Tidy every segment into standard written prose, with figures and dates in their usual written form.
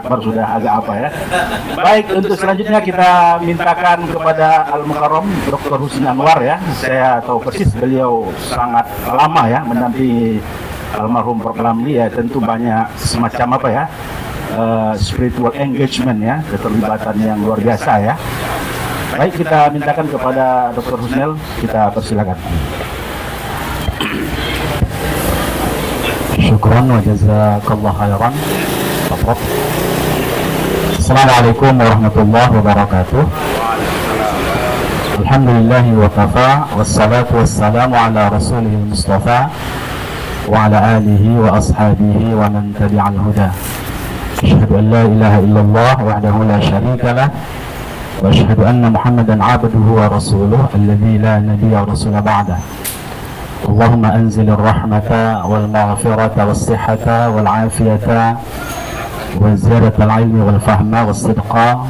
Akbar sudah agak apa ya. Baik, untuk selanjutnya kita mintakan kepada Al-Mukarram Dr. Husni Anwar ya. Saya tahu persis beliau sangat lama ya mendampingi almarhum Prof. Ramli ya, tentu banyak semacam apa ya, spiritual engagement ya, keterlibatan yang luar biasa ya. Baik, kita mintakan kepada Dr. Husnel, kita persilakan. Syukran wa jazakallah khairan. Assalamualaikum warahmatullahi wabarakatuh. Alhamdulillah wa kafa, wassalatu wassalamu ala rasulihil mustafa wa ala alihi wa ashabihi wa man tabi'al huda. Asyhadu an la ilaha illallah wahdahu la syarika lah wa asyhadu anna Muhammadan abduhu wa rasuluh alladzi la nabiyya rasula ba'dah. Allahumma anzil ar-rahmata wal maghfirata was sihhata wal afiyata wa ziyadatal ilmi wal fahma was sidqa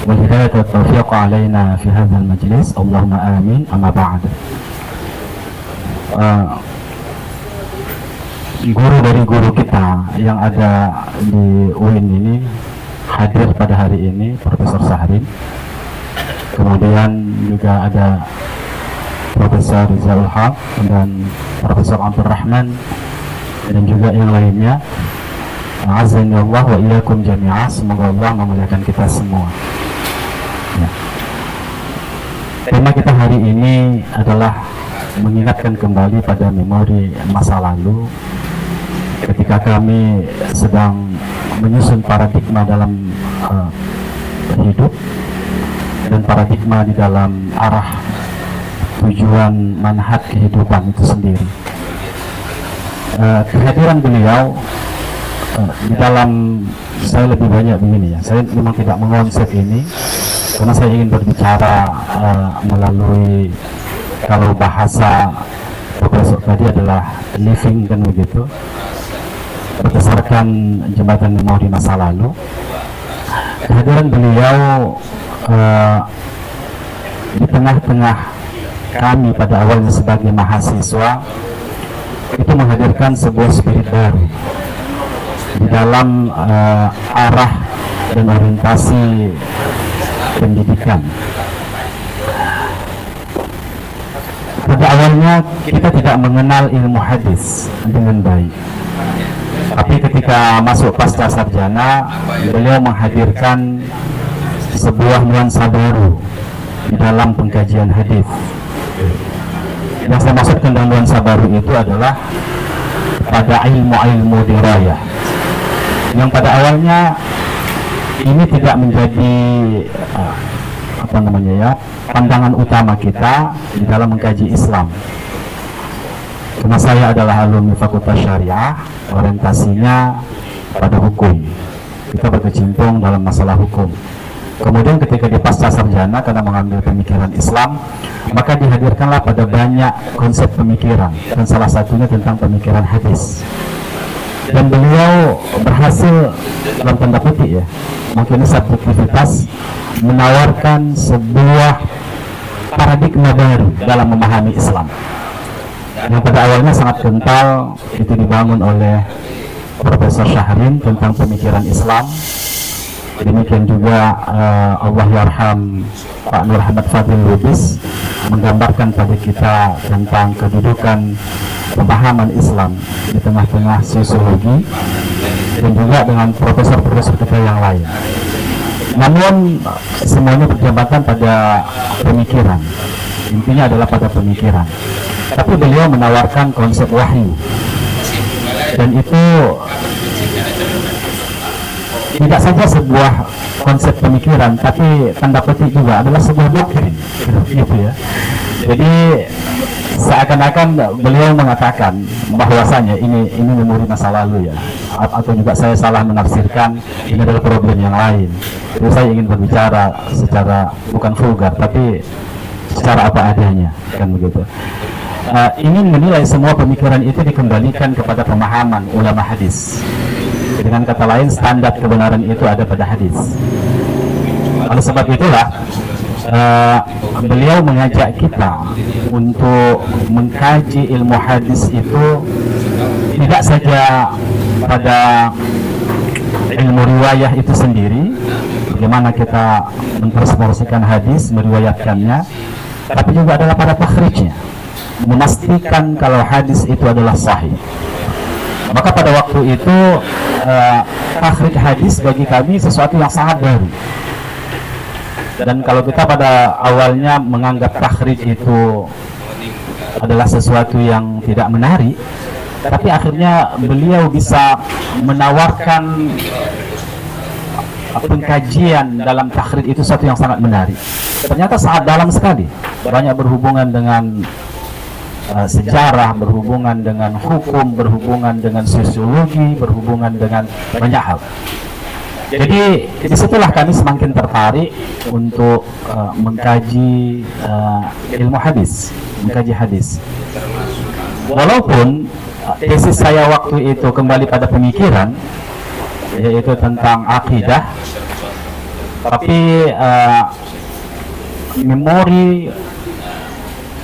wal hidayata wat tawfiq alaina fi hadzal majlis. Allahumma amin. Amma ba'd. Guru dari guru kita yang ada di UIN ini hadir pada hari ini, Profesor Sahrin. Kemudian juga ada Profesor Rizal Haq dan Profesor Abdul Rahman dan juga yang lainnya. Azza Allah wa iyyakum jami'ah. Semoga Allah memuliakan kita semua. Ya. Tema kita hari ini adalah mengingatkan kembali pada memori masa lalu ketika kami sedang menyusun paradigma dalam hidup dan paradigma di dalam arah tujuan manhaj kehidupan itu sendiri. Kehadiran beliau di dalam, saya lebih banyak begini ya, saya memang tidak mengonsep ini karena saya ingin berbicara melalui, kalau bahasa Profesor tadi adalah living kan begitu, berdasarkan jembatan memori masa lalu. Kehadiran beliau di tengah-tengah kami pada awalnya sebagai mahasiswa itu menghadirkan sebuah spirit baru di dalam arah dan orientasi pendidikan. Pada awalnya kita tidak mengenal ilmu hadis dengan baik, tapi ketika masuk pasca sarjana beliau menghadirkan sebuah nuansa baru di dalam pengkajian hadis. Yang saya maksudkan dengan nuansa baru itu adalah pada ilmu-ilmu dirayah yang pada awalnya ini tidak menjadi pandangan utama kita di dalam mengkaji Islam. Karena saya adalah alumni Fakultas Syariah, orientasinya pada hukum. Kita berkecimpung dalam masalah hukum. Kemudian ketika di pasca sarjana karena mengambil pemikiran Islam, maka dihadirkanlah pada banyak konsep pemikiran, dan salah satunya tentang pemikiran hadis. Dan beliau berhasil dalam tanda petik ya, mungkin subjektivitas, menawarkan sebuah paradigma baru dalam memahami Islam yang pada awalnya sangat kental. Itu dibangun oleh Profesor Syahrin tentang pemikiran Islam. Demikian juga Allah yarham Pak Nur Ahmad Fadil Lubis menggambarkan pada kita tentang kedudukan pemahaman Islam di tengah-tengah sosiologi, dan juga dengan profesor-profesor kita yang lain. Namun semuanya berjabatan pada pemikiran, intinya adalah pada pemikiran. Tapi beliau menawarkan konsep wahyu, dan itu tidak saja sebuah konsep pemikiran, tapi tanda petik juga adalah sebuah doktrin, gitu ya. Jadi seakan-akan beliau mengatakan bahwasanya ini memori masa lalu ya, atau juga saya salah menafsirkan ini adalah problem yang lain. Jadi saya ingin berbicara secara bukan vulgar, tapi secara apa adanya, kan begitu. Ingin menilai semua pemikiran itu dikembalikan kepada pemahaman ulama hadis. Dengan kata lain, standar kebenaran itu ada pada hadis. Oleh sebab itulah beliau mengajak kita untuk mengkaji ilmu hadis itu tidak saja pada ilmu riwayah itu sendiri, bagaimana kita mentranslasikan hadis, meriwayatkannya, tapi juga adalah pada takhrijnya, memastikan kalau hadis itu adalah sahih. Maka pada waktu itu takhrij hadis bagi kami sesuatu yang sangat baru. Dan kalau kita pada awalnya menganggap takhrij itu adalah sesuatu yang tidak menarik, tapi akhirnya beliau bisa menawarkan pengkajian dalam takhrij itu sesuatu yang sangat menarik. Ternyata sangat dalam sekali, banyak berhubungan dengan sejarah, berhubungan dengan hukum, berhubungan dengan sosiologi, berhubungan dengan banyak hal. Jadi disitulah kami semakin tertarik untuk mengkaji ilmu hadis, mengkaji hadis. Walaupun tesis saya waktu itu kembali pada pemikiran, yaitu tentang akidah, tapi memori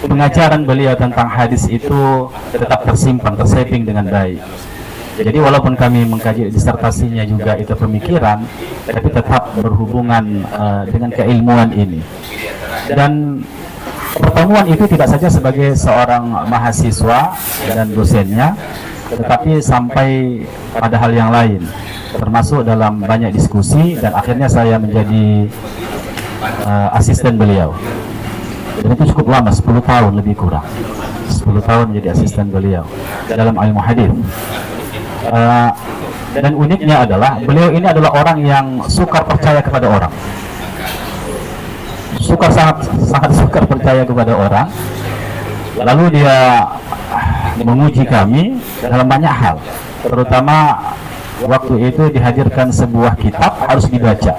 pengajaran beliau tentang hadis itu tetap tersimpan, tersaving dengan baik. Jadi walaupun kami mengkaji disertasinya juga itu pemikiran, tapi tetap berhubungan dengan keilmuan ini. Dan pertemuan itu tidak saja sebagai seorang mahasiswa dan dosennya, tetapi sampai pada hal yang lain, termasuk dalam banyak diskusi, dan akhirnya saya menjadi asisten beliau. Dan itu cukup lama, 10 tahun lebih kurang. 10 tahun menjadi asisten beliau dalam ilmu hadis. Dan uniknya adalah beliau ini adalah orang yang suka percaya kepada orang, sangat suka percaya kepada orang. Lalu dia menguji kami dalam banyak hal, terutama waktu itu dihadirkan sebuah kitab harus dibaca.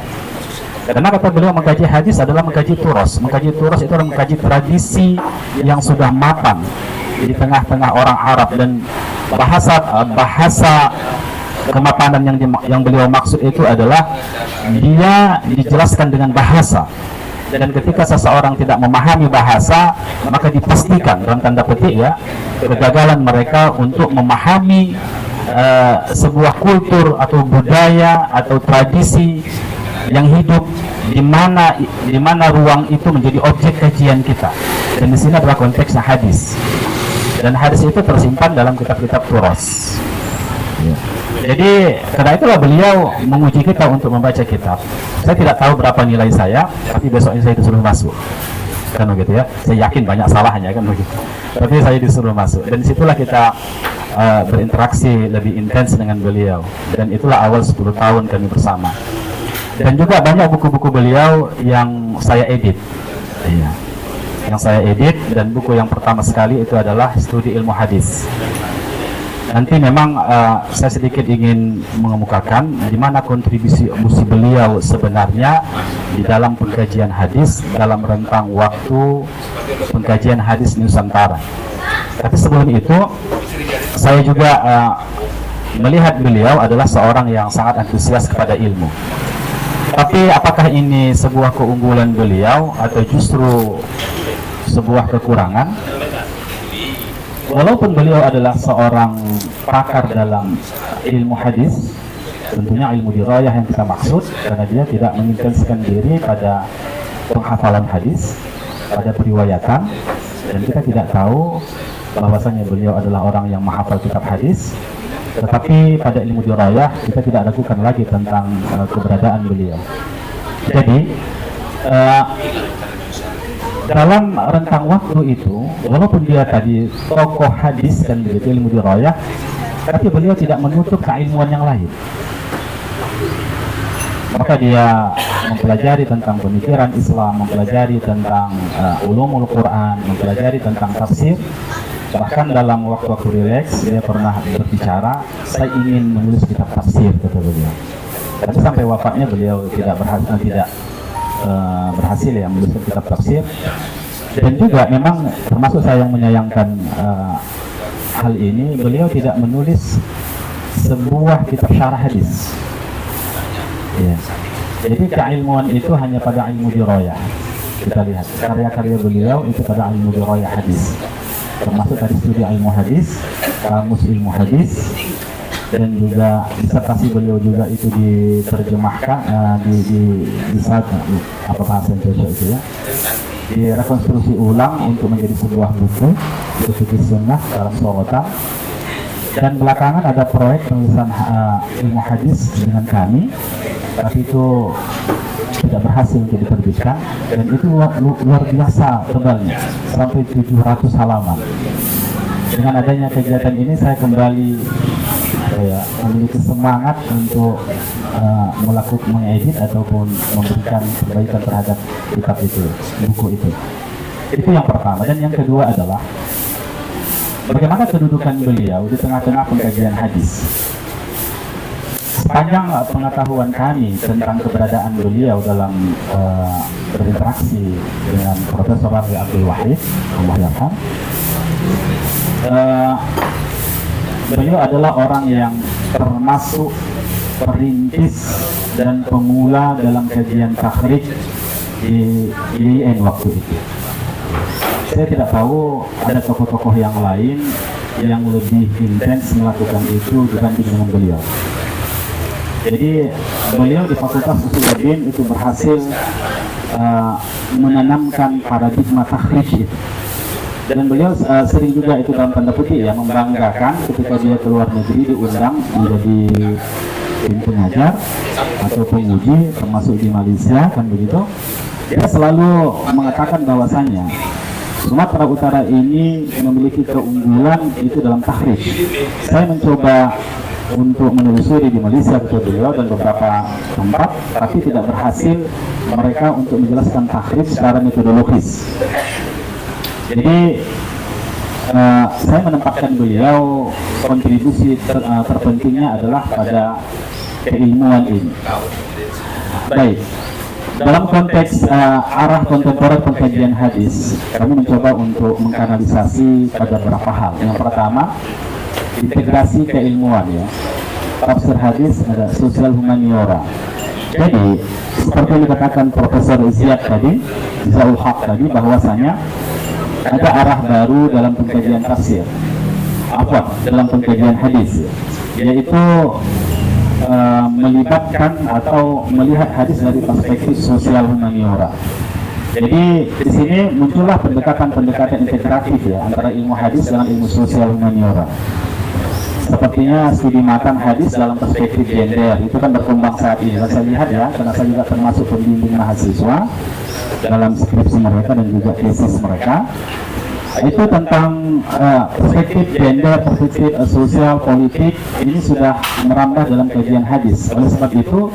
Karena kata beliau mengkaji hadis adalah mengkaji turos. Mengkaji turos itu adalah mengkaji tradisi yang sudah matang di tengah-tengah orang Arab, dan bahasa kemapanan yang beliau maksud itu adalah dia dijelaskan dengan bahasa. Dan ketika seseorang tidak memahami bahasa, maka dipastikan dalam tanda petik ya, kegagalan mereka untuk memahami sebuah kultur atau budaya atau tradisi yang hidup di mana ruang itu menjadi objek kajian kita. Dan di sini adalah konteksnya hadis. Dan hadis itu tersimpan dalam kitab-kitab turos. Ya. Jadi karena itulah beliau menguji kita untuk membaca kitab. Saya tidak tahu berapa nilai saya, tapi besoknya saya disuruh masuk. Kan begitu ya. Saya yakin banyak salahnya kan begitu. Tapi saya disuruh masuk. Dan disitulah kita berinteraksi lebih intens dengan beliau. Dan itulah awal 10 tahun kami bersama. Dan juga banyak buku-buku beliau yang saya edit. Iya. Yang saya edit, dan buku yang pertama sekali itu adalah Studi Ilmu Hadis. Nanti memang saya sedikit ingin mengemukakan di mana kontribusi beliau sebenarnya di dalam pengkajian hadis dalam rentang waktu pengkajian hadis Nusantara. Tapi sebelum itu, saya juga melihat beliau adalah seorang yang sangat antusias kepada ilmu. Tapi apakah ini sebuah keunggulan beliau atau justru sebuah kekurangan? Walaupun beliau adalah seorang pakar dalam ilmu hadis, tentunya ilmu dirayah yang kita maksud, karena dia tidak mengintenskan diri pada penghafalan hadis, pada periwayatan, dan kita tidak tahu bahwasanya beliau adalah orang yang menghafal kitab hadis. Tetapi pada ilmu dirayah kita tidak ragukan lagi tentang keberadaan beliau. Jadi dalam rentang waktu itu, walaupun dia tadi tokoh hadis dan begitu ilmu dirayah, tapi beliau tidak menutup keilmuan yang lain. Maka dia mempelajari tentang pemikiran Islam, mempelajari tentang ulumul Quran, mempelajari tentang tafsir. Bahkan dalam waktu-waktu rileks dia pernah berbicara, saya ingin menulis kitab tafsir, kata beliau. Tapi sampai wafatnya beliau tidak berhasil ya menulis kitab tafsir. Dan juga memang termasuk saya yang menyayangkan hal ini, beliau tidak menulis sebuah kitab syarah hadis. Ya. Jadi keilmuan itu hanya pada ilmu dirayah. Kita lihat karya-karya beliau itu pada ilmu dirayah hadis. Termasuk dari studi ilmu hadis, kamus ilmu hadis, dan juga disertasi beliau juga itu diterjemahkan di saat apa bahasa yang cocok itu ya, direkonstruksi ulang untuk menjadi sebuah buku itu fikih sunnah dalam sorotan. Dan belakangan ada proyek penulisan ilmu hadis dengan kami, tapi itu tidak berhasil untuk diterbitkan, dan itu luar biasa tebalnya, sampai 700 halaman. Dengan adanya kegiatan ini saya kembali memiliki semangat untuk melakukan mengedit ataupun memberikan perbaikan terhadap kitab itu, buku itu. Itu yang pertama. Dan yang kedua adalah bagaimana kedudukan beliau di tengah-tengah pengkajian hadis. Sepanjang pengetahuan kami tentang keberadaan beliau dalam berinteraksi dengan Profesor Rafi Abdul Wahid, Allah yarham, beliau adalah orang yang termasuk perintis dan pemula dalam kajian takhrij di IAIN waktu itu. Saya tidak tahu ada tokoh-tokoh yang lain yang lebih intens melakukan itu dibanding dengan beliau. Jadi beliau di Fakultas Usuluddin itu berhasil menanamkan paradigma takhrij itu. Dan beliau sering juga itu dalam tanda kutip ya membanggakan ketika dia keluar negeri diundang menjadi tim pengajar atau penguji termasuk di Malaysia kan begitu. Dia selalu mengatakan bahwasanya Sumatera Utara ini memiliki keunggulan itu dalam takhrij. Saya mencoba untuk menelusuri di Malaysia betul beliau dan beberapa tempat, tapi tidak berhasil mereka untuk menjelaskan takhrij secara metodologis. Jadi saya menempatkan beliau kontribusi terpentingnya adalah pada keilmuan ini. Baik. Dalam konteks arah kontemporer pengkajian hadis, kami mencoba untuk mengkanalisasi pada beberapa hal. Yang pertama, integrasi keilmuan ya. Tafsir hadis ada sosial humaniora. Jadi, seperti yang dikatakan Profesor Ziyad tadi, Zaul Haq tadi, bahwasanya ada arah baru dalam pengkajian tafsir. Dalam pengkajian hadis, yaitu melibatkan atau melihat hadis dari perspektif sosial humaniora. Jadi di sini muncullah pendekatan integratif ya antara ilmu hadis dengan ilmu sosial humaniora. Sepertinya studi matan hadis dalam perspektif gender itu kan berkembang saat ini. Saya lihat ya, karena saya juga termasuk pembimbing mahasiswa dalam skripsi mereka dan juga tesis mereka. Itu tentang perspektif gender, perspektif sosial, politik, ini sudah merambah dalam kajian hadis. Oleh sebab itu,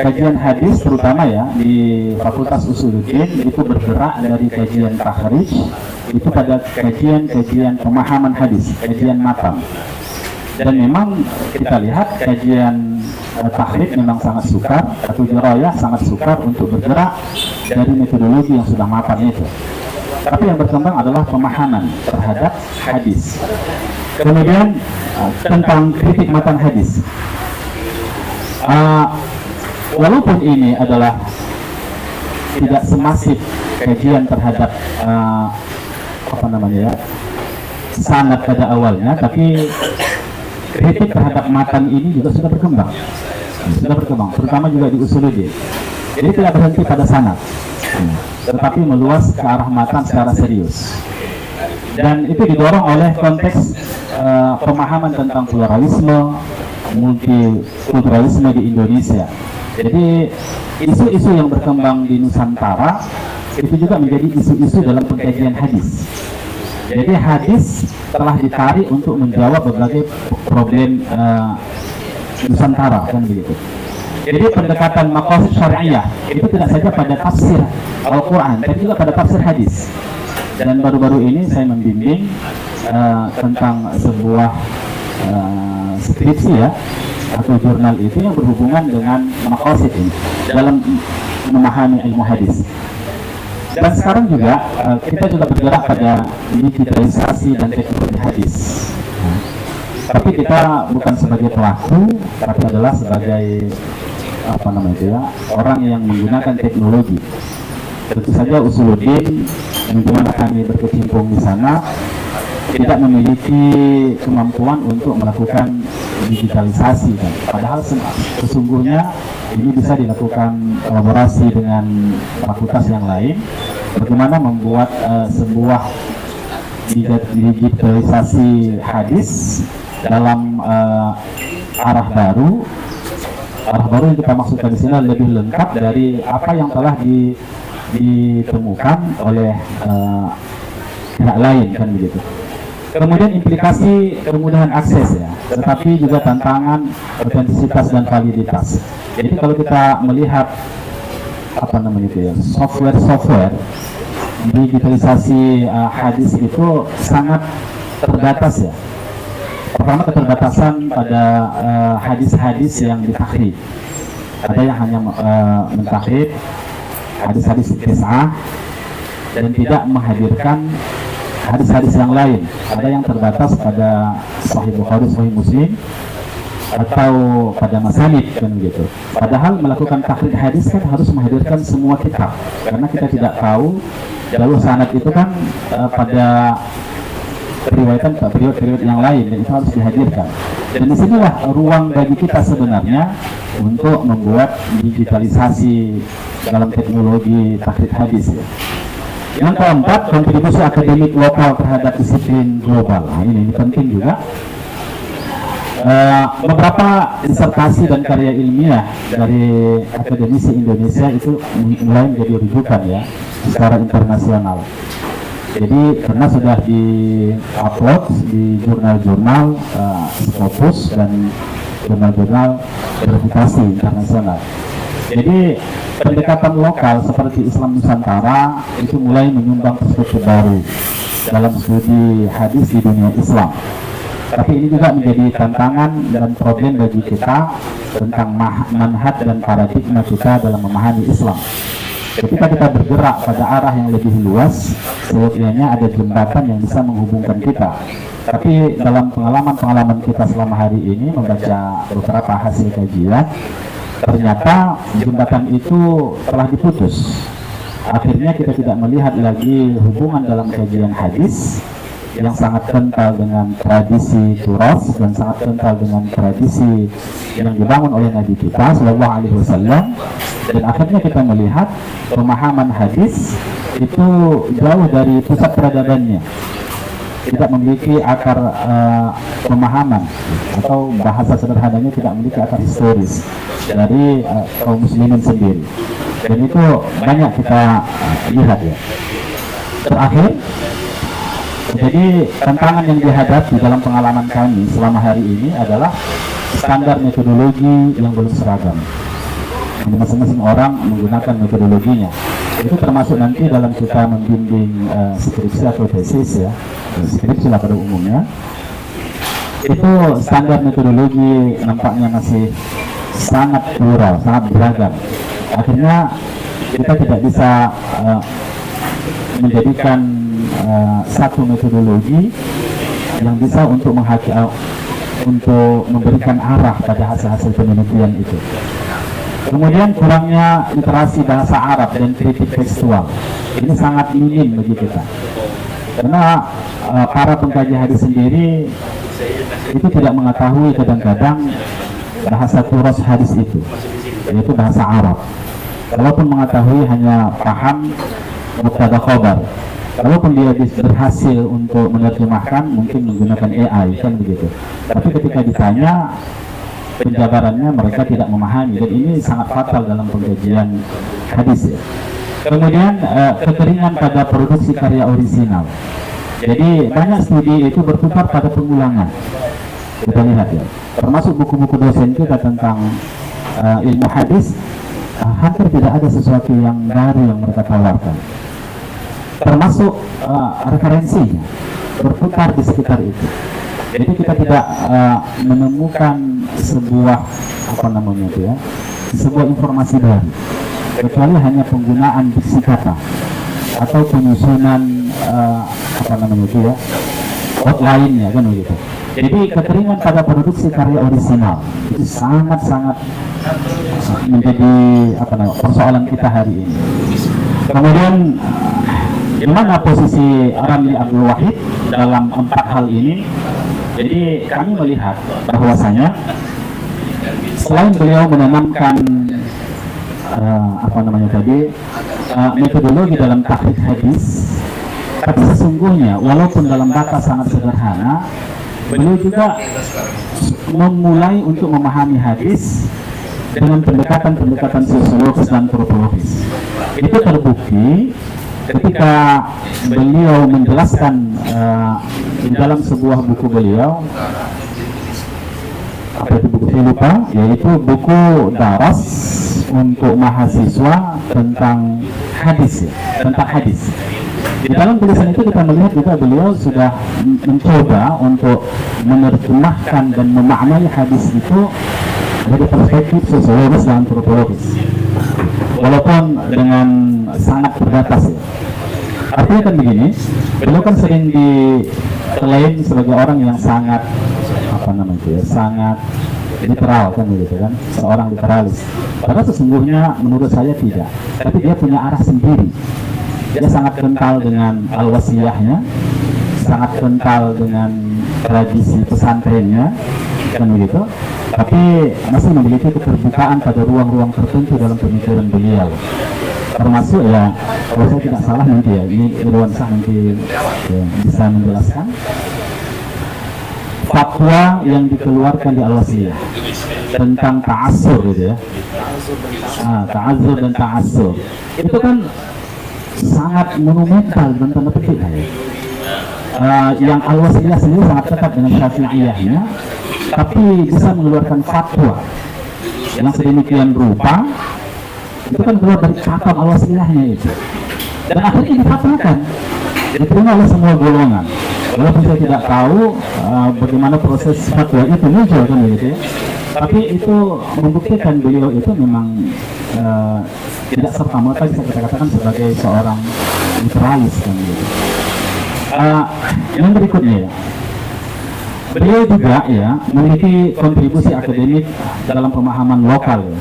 kajian hadis terutama ya di Fakultas Usuluddin itu bergerak dari kajian takhrij itu pada kajian pemahaman hadis, kajian matan. Dan memang kita lihat kajian takhrij memang sangat sukar, atau dirayah sangat sukar untuk bergerak dari metodologi yang sudah mapan itu. Tapi yang berkembang adalah pemahaman terhadap hadis. Kemudian tentang kritik matan hadis. Walaupun ini adalah tidak semasif kajian terhadap sanad pada awalnya, tapi kritik terhadap matan ini juga sudah berkembang, terutama juga di Usuluddin. Jadi tidak berhenti pada sanad, tetapi meluas ke arah matan secara serius. Dan itu didorong oleh konteks pemahaman tentang pluralisme, multikulturalisme di Indonesia. Jadi isu-isu yang berkembang di Nusantara itu juga menjadi isu-isu dalam pengkajian hadis. Jadi hadis telah ditarik untuk menjawab berbagai problem Nusantara, kan begitu. Jadi pendekatan maqasid syariah itu tidak saja pada tafsir Al-Quran, tapi juga pada tafsir hadis. Dan baru-baru ini saya membimbing tentang sebuah skripsi ya, atau jurnal itu yang berhubungan dengan maqasid ini dalam memahami ilmu hadis. Dan sekarang juga kita juga bergerak pada digitalisasi dan teknologi hadis. Tapi kita bukan sebagai pelaku, tapi adalah sebagai orang yang menggunakan teknologi. Tentu saja Usuluddin, bagaimana kami berkecimpung di sana, tidak memiliki kemampuan untuk melakukan digitalisasi kan. Padahal sesungguhnya ini bisa dilakukan kolaborasi dengan fakultas yang lain. Bagaimana membuat sebuah digitalisasi hadis dalam arah baru. Arah baru yang kita maksudkan di sini lebih lengkap dari apa yang telah ditemukan oleh pihak lain kan begitu. Kemudian implikasi kemudahan akses ya, tetapi juga tantangan otentisitas dan validitas. Jadi kalau kita melihat apa namanya itu ya, software digitalisasi hadis itu sangat terbatas ya. Pertama, keterbatasan pada hadis-hadis yang ditahrif. Ada yang hanya mentahrif hadis-hadis tis'ah dan tidak menghadirkan hadis-hadis yang lain. Ada yang terbatas pada Sahih Bukhari, Sahih Muslim, atau pada masanid kan begitu. Padahal melakukan tahrif hadis kan harus menghadirkan semua kitab, karena kita tidak tahu jalur sanad itu kan pada periode yang lain, dan itu harus dihadirkan. Dan disinilah ruang bagi kita sebenarnya untuk membuat digitalisasi dalam teknologi tahrif hadis ya. Yang keempat, kontribusi akademik lokal terhadap disiplin global. Nah, ini penting juga. Beberapa disertasi dan karya ilmiah dari akademisi Indonesia itu mulai menjadi rujukan ya secara internasional. Jadi karena sudah di-upload di jurnal-jurnal Scopus dan jurnal-jurnal reputasi internasional. Jadi pendekatan lokal seperti Islam Nusantara itu mulai menyumbang perspektif baru dalam studi hadis di dunia Islam. Tapi ini juga menjadi tantangan dan problem bagi kita tentang manhaj dan paradigma kita dalam memahami Islam. Ketika kita bergerak pada arah yang lebih luas, seyogyanya ada jembatan yang bisa menghubungkan kita. Tapi dalam pengalaman kita selama hari ini membaca beberapa hasil kajian, ternyata jembatan itu telah diputus. Akhirnya kita tidak melihat lagi hubungan dalam kajian hadis yang sangat kental dengan tradisi turas dan sangat kental dengan tradisi yang dibangun oleh Nabi kita Sallallahu Alaihi Wasallam. Dan akhirnya kita melihat pemahaman hadis itu jauh dari pusat peradabannya, tidak memiliki akar pemahaman, atau bahasa sederhananya tidak memiliki akar historis dari kaum muslimin sendiri. Dan itu banyak kita lihat ya. Terakhir, jadi tantangan yang dihadapi dalam pengalaman kami selama hari ini adalah standar metodologi yang belum seragam. Masing-masing orang menggunakan metodologinya. Itu termasuk nanti dalam kita membimbing skripsi atau tesis ya, skripsi lah pada umumnya. Itu standar metodologi nampaknya masih sangat plural, sangat beragam. Akhirnya kita tidak bisa menjadikan satu metodologi yang bisa untuk memberikan arah pada hasil-hasil penelitian itu. Kemudian kurangnya literasi bahasa Arab dan kritik tekstual ini sangat minim bagi kita, karena para pengkaji hadis sendiri itu tidak mengetahui kadang-kadang bahasa turas hadis itu, yaitu bahasa Arab. Kalaupun mengetahui hanya paham mubtada khabar. Kalaupun dia berhasil untuk menerjemahkan mungkin menggunakan AI kan begitu. Tapi ketika ditanya penjabarannya mereka tidak memahami, dan ini sangat fatal dalam pengkajian hadis ya. Kemudian kekeringan pada produksi karya orisinal. Jadi banyak studi itu berputar pada pengulangan. Kita lihat ya, termasuk buku-buku dosen kita tentang ilmu hadis, hampir tidak ada sesuatu yang baru yang mereka tawarkan. Termasuk referensinya berputar di sekitar itu. Jadi kita tidak menemukan sebuah sebuah informasi baru, kecuali hanya penggunaan diksi kata atau penyusunan outline-nya kan begitu. Jadi kekeringan pada produksi karya orisinal itu sangat-sangat menjadi persoalan kita hari ini. Kemudian Di mana posisi Ramli Abdul Wahid dalam 4 hal ini? Jadi kami melihat bahwasanya selain beliau menanamkan metodologi dalam tahrij hadis, tapi sesungguhnya walaupun dalam batas sangat sederhana, beliau juga memulai untuk memahami hadis dengan pendekatan-pendekatan sosiologis dan antropologis. Itu terbukti ketika beliau menjelaskan di dalam sebuah buku beliau, apa itu buku saya lupa, yaitu buku daras untuk mahasiswa tentang hadis, tentang hadis. Di dalam tulisan itu kita melihat juga beliau sudah mencoba untuk menerjemahkan dan memaknai hadis itu dari perspektif sosiologis dan antropologis, walaupun dengan sangat terbatas ya. Artinya kan begini, beliau kan sering diklaim sebagai orang yang sangat sangat literal kan begitu kan, seorang literalis. Padahal sesungguhnya menurut saya tidak, tapi dia punya arah sendiri. Dia sangat kental dengan al-wasiyahnya, sangat kental dengan tradisi pesantrennya kan begitu, tapi masih memiliki keterbukaan pada ruang-ruang tertentu dalam pemikiran beliau, termasuk ya, kalau saya tidak salah nanti ya, ini Irwan Sah nanti ya, bisa menjelaskan fatwa yang dikeluarkan di Al-Wasiyah tentang ta'assur gitu ya, ta'azzur dan ta'assur itu kan sangat monumental dan tanda petik ya. Yang Al-Wasiyah sendiri sangat dekat dengan Syafi'iyahnya, tapi bisa mengeluarkan fatwa yang sedemikian rupa, itu kan keluar dari kata Al-Wasiyahnya itu, dan akhirnya difatwakan, diterima oleh semua golongan. Walaupun saya tidak tahu bagaimana proses fatwa itu muncul kan begitu ya, tapi itu membuktikan beliau itu memang tidak serta-merta bisa kita katakan sebagai seorang literalis kan gitu. Yang berikutnya ya, beliau juga ya memiliki kontribusi akademik dalam pemahaman lokal ya,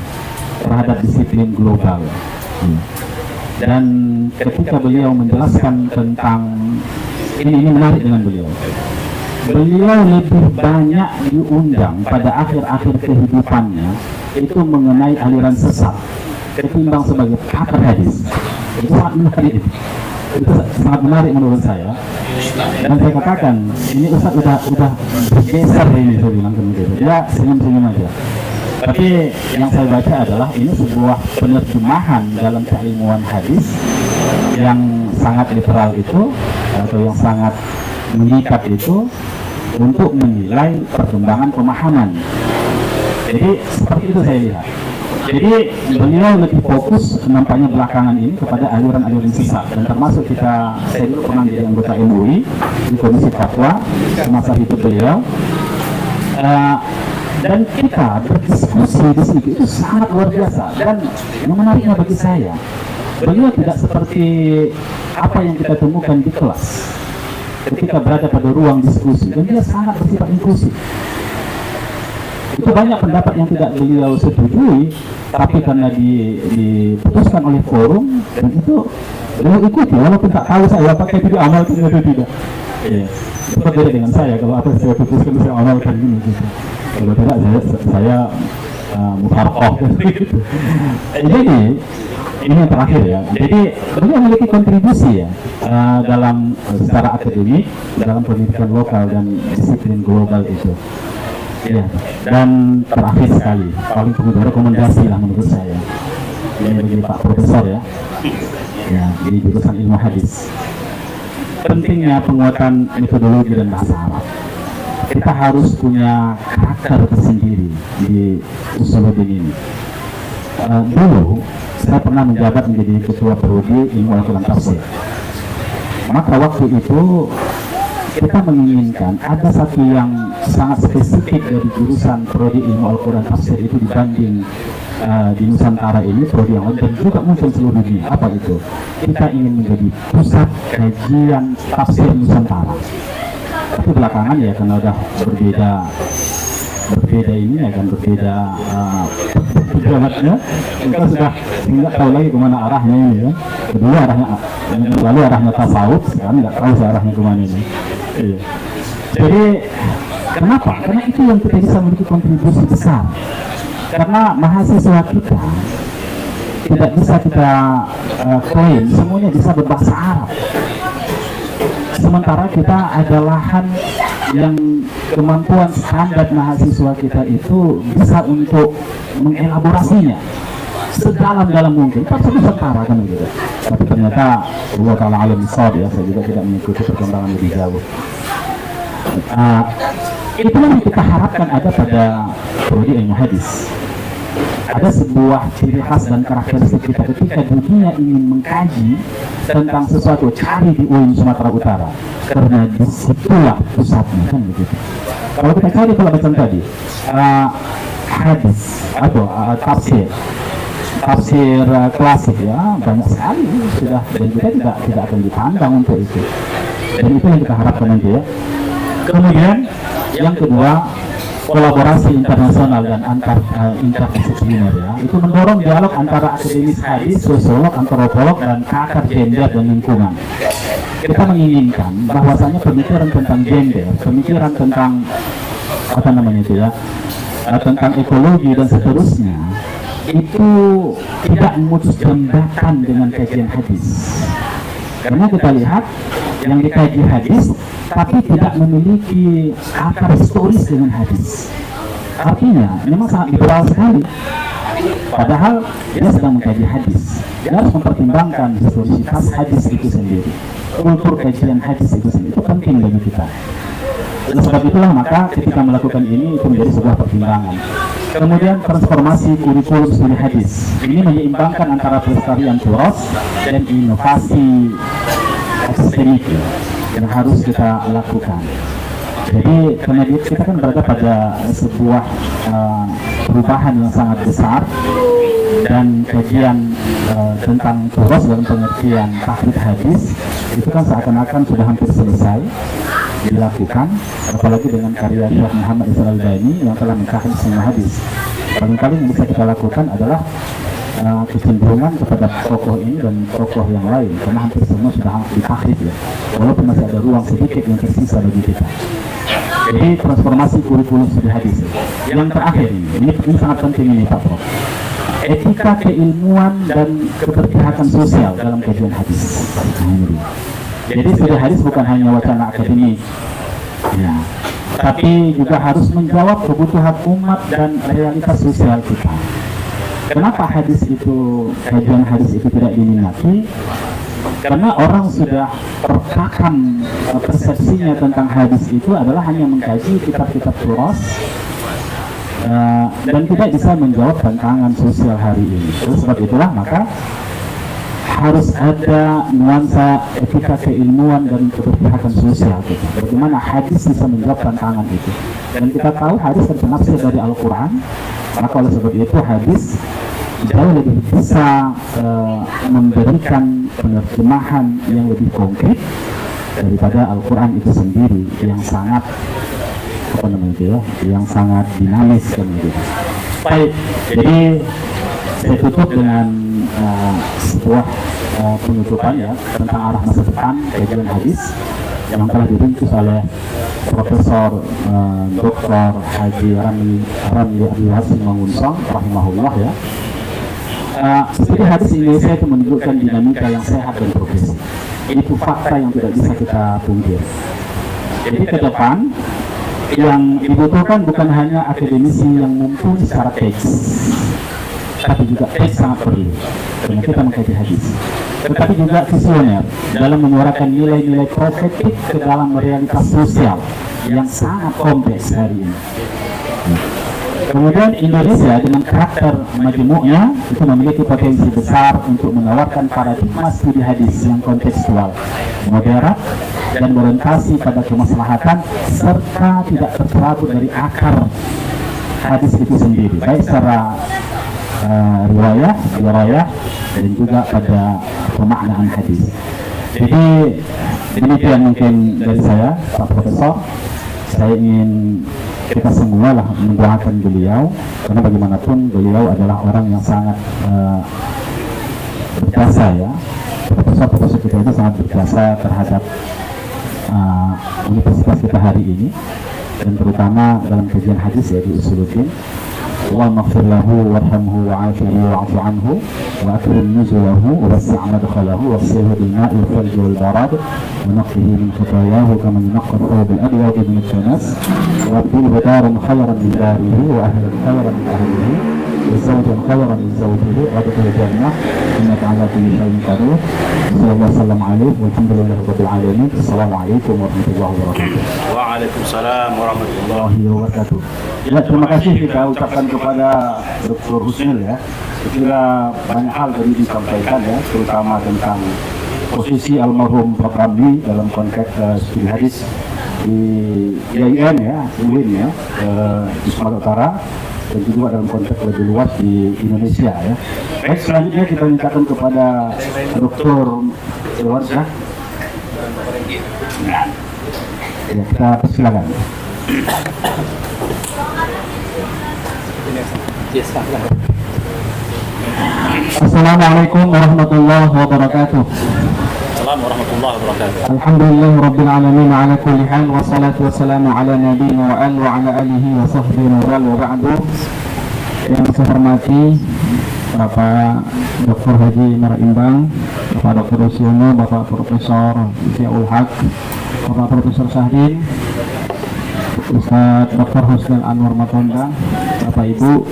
terhadap disiplin global. Dan ketika beliau menjelaskan tentang ini menarik dengan beliau. Beliau lebih banyak diundang pada akhir-akhir kehidupannya itu mengenai aliran sesat ketimbang sebagai pakar hadis. Itu sangat menarik. Itu sangat menarik menurut saya. Dan saya katakan ini Ustaz udah bergeser ini, saya bilang begitu. Dia senyum-senyum aja. Tapi yang saya baca adalah ini sebuah penerjemahan dalam keilmuan hadis yang sangat literal itu, atau yang sangat mengikat itu, untuk menilai perkembangan pemahaman. Jadi seperti itu saya lihat. Jadi beliau lebih fokus nampaknya belakangan ini kepada aliran-aliran sesat, dan termasuk saya dulu pernah jadi anggota MUI di Komisi Fatwa semasa hidup beliau. Dan kita berdiskusi di sini itu sangat luar biasa, dan yang menariknya bagi saya, beliau tidak seperti apa yang kita temukan di kelas ketika berada pada ruang diskusi, dan dia sangat bersifat inklusif. Itu banyak pendapat yang tidak beliau setujui, tapi karena diputuskan oleh forum, dan itu beliau ikuti walaupun tak tahu saya apakah itu diamalkan atau tidak. Itu berbeda dengan saya, kalau apa saya putuskan saya amalkan ini gitu. Kalau tidak saya mufarqah gitu. Jadi ini yang terakhir ya. Jadi beliau memiliki kontribusi ya dalam secara akademik dalam pendidikan lokal dan disiplin global itu. Ya. Dan terakhir sekali, paling penting rekomendasi lah menurut saya. Ini bagi Pak Profesor ya. Ya, di jurusan ilmu hadis. Pentingnya penguatan metodologi dan bahasa Arab. Kita harus punya karakter tersendiri di usuluddin ini. Dulu saya pernah menjabat menjadi ketua prodi ilmu Al-Quran Tafsir. Maka waktu itu kita menginginkan ada satu yang sangat spesifik dari jurusan prodi ilmu Al-Quran Tafsir itu dibanding di Nusantara ini prodi yang lain, dan juga mungkin seluruh dunia. Apa itu? Kita ingin menjadi pusat kajian tafsir Nusantara. Tapi belakangan ya karena udah berbeda ini ya kan, berbeda tujuannya, kita sudah nggak tahu lagi kemana arahnya ini ya. Kedua arahnya lalu arahnya tasawuf, sekarang nggak tahu arahnya kemana ini. Iya. Jadi kenapa? Karena itu yang kita bisa memiliki kontribusi besar. Karena mahasiswa kita tidak bisa kita klaim semuanya bisa berbahasa Arab. Sementara kita ada lahan yang kemampuan standar mahasiswa kita itu bisa untuk mengelaborasinya sedalam-dalam mungkin. Kan sementara kan begitu. Tapi ternyata Allah Ta'ala alam bisawab ya, saya juga tidak mengikuti perkembangan lebih jauh. Itulah yang kita harapkan ada pada prodi ilmu hadis. Ada sebuah ciri khas dan karakteristik kita ketika dunia ingin mengkaji tentang sesuatu, cari di UIN Sumatera Utara, karena disitulah pusatnya kan begitu. Kalau kita cari kalau macam tadi hadis atau tafsir klasik ya banyak sekali sudah, dan kita tidak akan dipandang untuk itu. Dan itu yang kita harapkan nanti ya. Kemudian yang kedua, kolaborasi internasional dan interdisipliner ya, itu mendorong dialog antara akademis hadis, sosiolog, antropolog, dan pakar gender dan lingkungan. Kita menginginkan bahwasanya pemikiran tentang gender, pemikiran tentang apa namanya itu ya, tentang ekologi dan seterusnya itu tidak memutus jembatan dengan kajian hadis. Karena kita lihat yang dikaji hadis tapi tidak memiliki akar historis dengan hadis. Artinya memang sangat liberal sekali. Padahal dia sedang mengkaji hadis. Dia harus mempertimbangkan historisitas hadis itu sendiri. Kultur kajian hadis itu sendiri itu penting bagi kita. Dan sebab itulah maka ketika melakukan ini itu menjadi sebuah pertimbangan. Kemudian transformasi kurikulum studi hadis. Ini menyeimbangkan antara pelestarian turos dan inovasi akademik yang harus kita lakukan. Jadi karena kita kan berada pada sebuah perubahan yang sangat besar, dan kajian tentang turos dalam pengertian tahrif hadis itu kan seakan-akan sudah hampir selesai dilakukan, apalagi dengan karya Syekh Muhammad Ismail Al-Baini yang telah mengkaji semua hadis. Barangkali yang bisa kita lakukan adalah kecenderungan kepada tokoh ini dan tokoh yang lain, karena hampir semua sudah ditahrif ya, walaupun masih ada ruang sedikit yang tersisa bagi kita. Jadi transformasi kurikulum studi hadis. Yang terakhir ini sangat penting ini Pak Prof. Etika keilmuan dan keberpihakan sosial dalam kajian hadis. Jadi studi hadis bukan hanya wacana akademik, ya, tapi juga harus menjawab kebutuhan umat dan realitas sosial kita. Kenapa hadis itu, kajian hadis itu tidak diminati? Karena orang sudah terpakam persepsinya tentang hadis itu adalah hanya mengkaji kitab-kitab turos dan tidak bisa menjawab tantangan sosial hari ini. Terus sebab itulah maka harus ada nuansa etika keilmuan dan keberpihakan sosial kita. Bagaimana hadis bisa menjawab tantangan itu? Dan kita tahu hadis terpenafsir dari Al-Quran, maka oleh sebab itu hadis jauh lebih bisa memberikan penerjemahan yang lebih konkret daripada Al-Quran itu sendiri yang sangat apa namanya ya, yang sangat dinamis kan gitu. Baik, jadi saya tutup dengan sebuah penutupan ya tentang arah masa depan kajian hadis yang telah dirintis oleh Profesor Dr. Haji Ramli Abdul Hasim Mangunsang rahimahullah ya. Studi hadis Indonesia itu menunjukkan dinamika yang sehat dan progresif. Itu fakta yang tidak bisa kita pungkir. Jadi ke depan yang dibutuhkan bukan hanya akademisi yang mumpuni secara teks, tapi juga teks sangat perlu karena kita mengkaji hadis, tetapi juga visioner dalam menyuarakan nilai-nilai profetik ke dalam realitas sosial yang sangat kompleks hari ini. Kemudian Indonesia dengan karakter majmuknya itu memiliki potensi besar untuk menawarkan paradigma studi hadis yang kontekstual, moderat, dan berorientasi pada kemaslahatan serta tidak tercerabut dari akar hadis itu sendiri, baik secara riwayah dan juga pada pemaknaan hadis. Jadi demikian mungkin dari saya Pak Profesor. Saya ingin kita semua lah mendoakan beliau, karena bagaimanapun beliau adalah orang yang sangat berjasa ya. Profesor kita beliau itu sangat berjasa terhadap universitas kita hari ini, dan terutama dalam kajian hadis ya di Usuluddin. Allahumma ighfir lahu warhamhu wa'afihi wa'fu anhu wa akrim nuzulahu wa wasi' madkhalahu waghsilhu bil ma'i wal thalji wal barad wa naqqihi min khatayahu kama yunqqa ath-thawb al-abyad min ad-danas wa abdilhu daran khayran min darihi wa ahlan khayran min ahlihi wa zawjan khayran min zawjihi wa adkhilhu jannah innaka 'ala kulli shay'in qadir. Sallallahu alaihi walhamdulillahi rabbil alamin. Assalamualaikum warahmatullahi wabarakatuh. Waalaikumsalam warahmatullahi wabarakatuh. Ya, terima kasih kita ucapkan kepada Dr. Husnil ya. Saya kira banyak hal tadi disampaikan ya, terutama tentang posisi almarhum Prof. Ramli dalam konteks studi hadis di IAIN ya, UIN ya, di Sumatera Utara, dan juga dalam konteks lebih luas di Indonesia ya. Baik, selanjutnya kita mintakan kepada Dr. Irwansyah. Ya, kita persilakan. Assalamualaikum warahmatullahi wabarakatuh. Assalamualaikum warahmatullahi wabarakatuh. Alhamdulillah rabbil alamin ala kulli hal wassalatu wassalamu ala nabiyyina wa ala alihi wa sahbihi wa ba'du. Yang saya hormati Bapak Dr. Haji Maraimbang, Bapak Dr. Rusyono, Bapak Profesor Ziaul Haq, Bapak Profesor Sahdin, Ustadz Dr. Husnil Anwar Matonda, Bapak Ibu,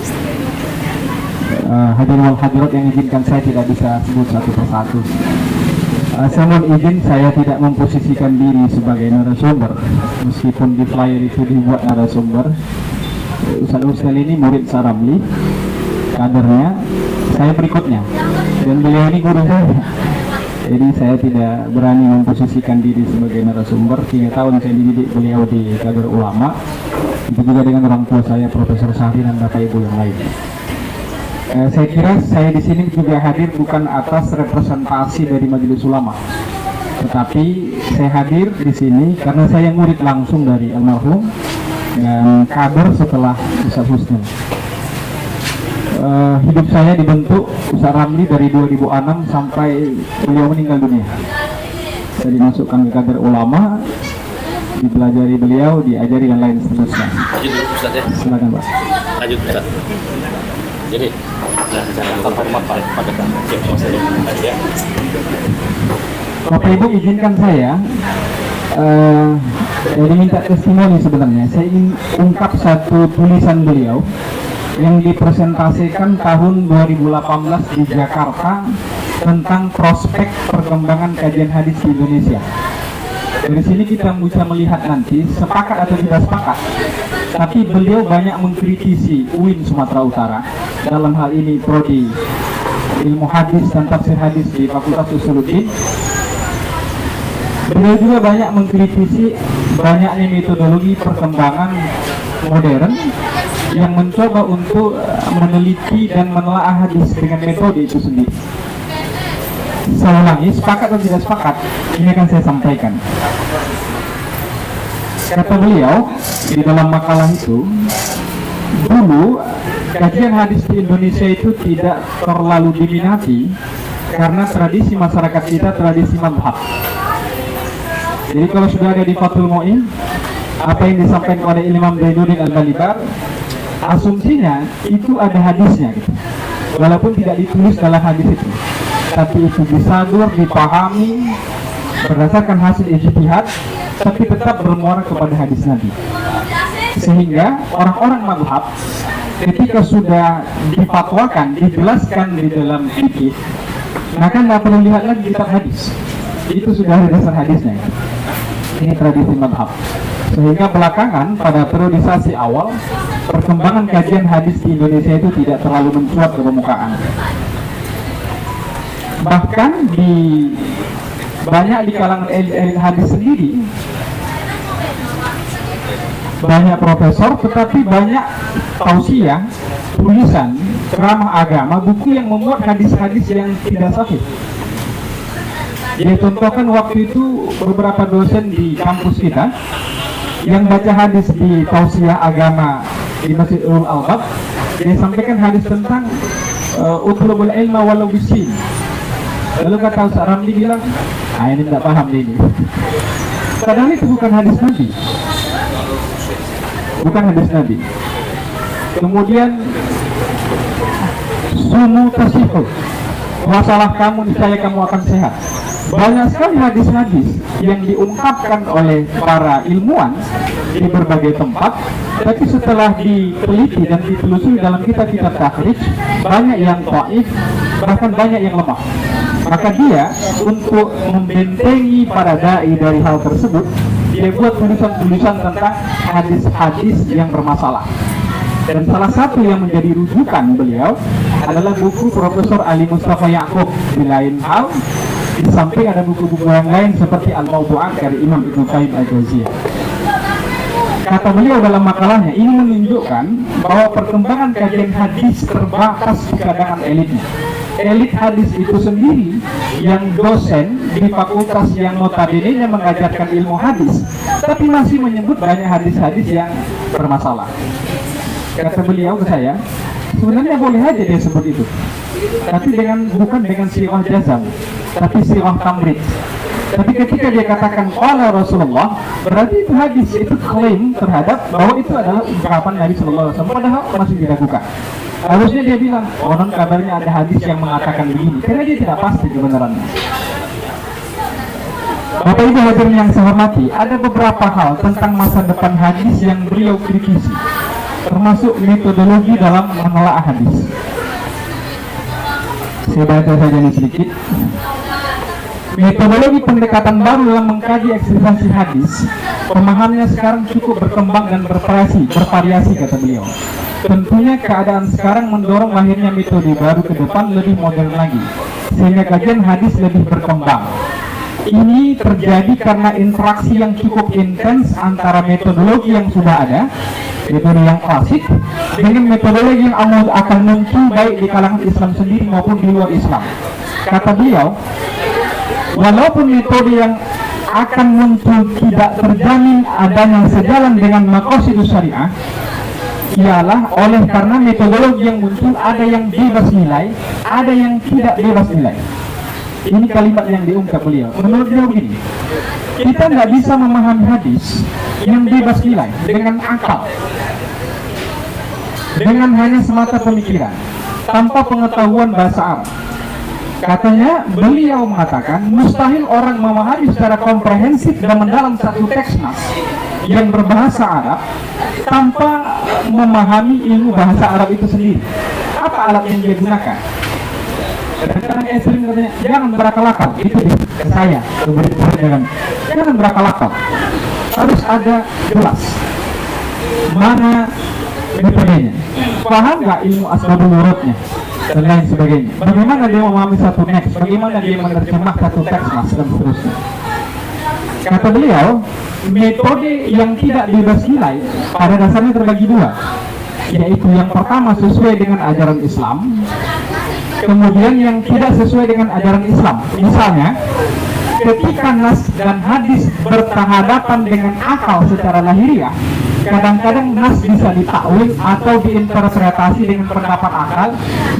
hadirin wal hadirat yang izinkan saya tidak bisa sebut satu persatu. Saya mohon izin, saya tidak memposisikan diri sebagai narasumber, meskipun di flyer itu dibuat narasumber. Ustadz Husnil ini murid Saramli, kadernya, saya berikutnya, dan beliau ini guru saya. Jadi saya tidak berani memposisikan diri sebagai narasumber. 3 tahun saya dididik beliau di kader ulama, itu juga dengan orang tua saya Profesor Sahri dan Bapak Ibu yang lain. Saya kira saya di sini juga hadir bukan atas representasi dari Majelis Ulama, tetapi saya hadir di sini karena saya murid langsung dari almarhum dan kader setelah Ustadz Husnil. Hidup saya dibentuk Ustadz Ramli dari 2006 sampai beliau meninggal dunia. Saya dimasukkan ke kader ulama, dipelajari beliau, diajari dan lain seterusnya. Silakan Pak. Lanjut Ustaz. Jadi, terhormat pada ya. Bapak Ibu izinkan saya diminta testimoni sebenarnya. Saya ingin ungkap satu tulisan beliau yang dipresentasikan tahun 2018 di Jakarta tentang prospek perkembangan kajian hadis di Indonesia. Dari sini kita bisa melihat nanti sepakat atau tidak sepakat, tapi beliau banyak mengkritisi UIN Sumatera Utara, dalam hal ini prodi ilmu hadis dan tafsir hadis di Fakultas Usuluddin. Beliau juga banyak mengkritisi banyaknya metodologi perkembangan modern yang mencoba untuk meneliti dan menelaah hadis dengan metode itu sendiri. Saya ulangi, sepakat atau tidak sepakat, ini akan saya sampaikan. Kata beliau di dalam makalah itu, dulu kajian hadis di Indonesia itu tidak terlalu diminati karena tradisi masyarakat kita tradisi madhab. Jadi kalau sudah ada di Fathul Mu'in, apa yang disampaikan oleh Imam Zainuddin Al-Balibar, asumsinya itu ada hadisnya gitu. Walaupun tidak ditulis dalam hadis itu, tapi itu disadur, dipahami berdasarkan hasil ijtihad, tapi tetap bermuara kepada hadis Nabi. Sehingga orang-orang madhab ketika sudah difatwakan, dijelaskan di dalam fikih, maka nggak perlu lihat lagi kitab hadis, itu sudah ada dasar hadisnya. Ini tradisi madhab. Sehingga belakangan pada periodisasi awal, perkembangan kajian hadis di Indonesia itu tidak terlalu mencuat ke permukaan. Bahkan banyak di kalangan elit hadis sendiri, banyak profesor, tetapi banyak tausiah, tulisan, ceramah agama, buku yang memuat hadis-hadis yang tidak sahih. Dia contohkan waktu itu beberapa dosen di kampus kita yang baca hadis di tausiah agama di Masjid Ulul Albab, dia sampaikan hadis tentang utlubul ilma walau bisin. Lalu kata Ustaz Ramli bilang, ini tidak paham ini. Padahal itu bukan hadis Nabi. Bukan hadis Nabi. Kemudian sumu tasihu, masalah kamu niscaya kamu akan sehat. Banyak sekali hadis-hadis yang diungkapkan oleh para ilmuwan di berbagai tempat, tapi setelah diteliti dan ditelusuri dalam kitab-kitab takhrij, banyak yang dhaif, bahkan banyak yang lemah. Maka dia untuk membentengi para dai dari hal tersebut, dia buat tulisan-tulisan tentang hadis-hadis yang bermasalah. Dan salah satu yang menjadi rujukan beliau adalah buku Profesor Ali Mustafa Yaakob. Di lain hal, di samping ada buku-buku yang lain seperti Al-Mawdu'at dari Imam Ibnu Qayyim Al-Jauziyah. Kata beliau dalam makalahnya, ini menunjukkan bahwa perkembangan kajian hadis terbatas di kalangan elitnya. Elit hadis itu sendiri yang dosen di fakultas yang notabene-nya mengajarkan ilmu hadis, tapi masih menyebut banyak hadis-hadis yang bermasalah. Kata beliau ke saya, sebenarnya boleh aja dia sebut itu, tapi bukan dengan sirah jazam, tapi sirah tamrid. Tapi ketika dia katakan qala Rasulullah, berarti itu hadis, itu klaim terhadap bahwa itu adalah ungkapan Nabi Sallallahu Alaihi Wasallam, padahal masih diragukan. Harusnya dia bilang, non kabarnya ada hadis yang mengatakan begini, karena dia tidak pasti kebenarannya. Bapak Ibu hadirin yang saya hormati, ada beberapa hal tentang masa depan hadis yang beliau kritisi, termasuk metodologi dalam menelaah hadis. Saya baca saja ini sedikit. Metodologi pendekatan baru dalam mengkaji eksistensi hadis, pemahamannya sekarang cukup berkembang dan bervariasi, kata beliau. Tentunya keadaan sekarang mendorong lahirnya metode baru ke depan lebih modern lagi, sehingga kajian hadis lebih berkembang. Ini terjadi karena interaksi yang cukup intens antara metodologi yang sudah ada, metode yang klasik, dengan metodologi yang akan muncul baik di kalangan Islam sendiri maupun di luar Islam. Kata beliau, walaupun metode yang akan muncul tidak terjamin adanya sejalan dengan maqasidus syariah, ialah oleh karena metodologi yang muncul ada yang bebas nilai, ada yang tidak bebas nilai. Ini kalimat yang diungkap beliau. Menurut beliau begini, kita nggak bisa memahami hadis yang bebas nilai dengan akal, dengan hanya semata pemikiran, tanpa pengetahuan bahasa Arab. Katanya, beliau mengatakan mustahil orang memahami secara komprehensif dan mendalam satu teks nas yang berbahasa Arab tanpa memahami ilmu bahasa Arab itu sendiri. Apa alat yang dia gunakan? Kadang-kadang sering katanya, jangan berakal-akal. Itu ke saya, jangan berakal-akal. Harus ada jelas mana metodenya. Paham nggak ilmu asbabul wurudnya dan lain sebagainya. Bagaimana dia memahami satu teks, bagaimana dia menerjemah satu teks dan seterusnya. Kata beliau, metode yang tidak bebas nilai pada dasarnya terbagi dua, yaitu yang pertama sesuai dengan ajaran Islam, kemudian yang tidak sesuai dengan ajaran Islam. Misalnya, ketika nas dan hadis berhadapan dengan akal secara lahiriah, kadang-kadang nas bisa ditakwil atau diinterpretasi dengan pendapat akal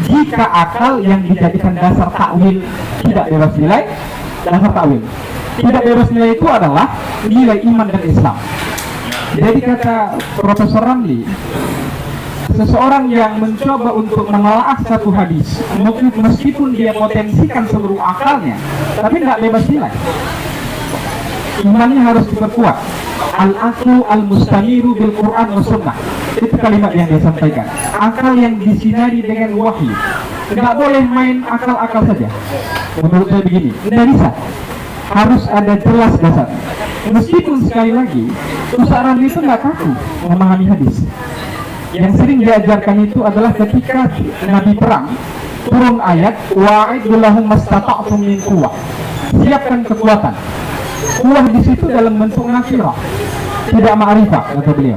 jika akal yang dijadikan dasar takwil tidak bebas nilai. Dasar takwil tidak bebas nilai itu adalah nilai iman dan Islam. Jadi kata Profesor Ramli, seseorang yang mencoba untuk menelaah satu hadis, meskipun dia potensikan seluruh akalnya, tapi tidak bebas nilai, imannya harus diperkuat. Al-aqlu al-mustaniru bil Quran wa sunnah. Itu kalimat yang dia sampaikan. Akal yang disinari dengan wahyu. Tidak boleh main akal-akal saja. Menurut saya begini, tidak bisa. Harus ada jelas dasar. Meskipun sekali lagi, usaha itu nggak kaku memahami hadis. Yang sering diajarkan itu adalah ketika Nabi perang, turun ayat wa'idul lahum mastata'tum min quwwah. Siapkan kekuatan. Kuwah di situ dalam bentuk nakirah, tidak ma'rifah, kata beliau,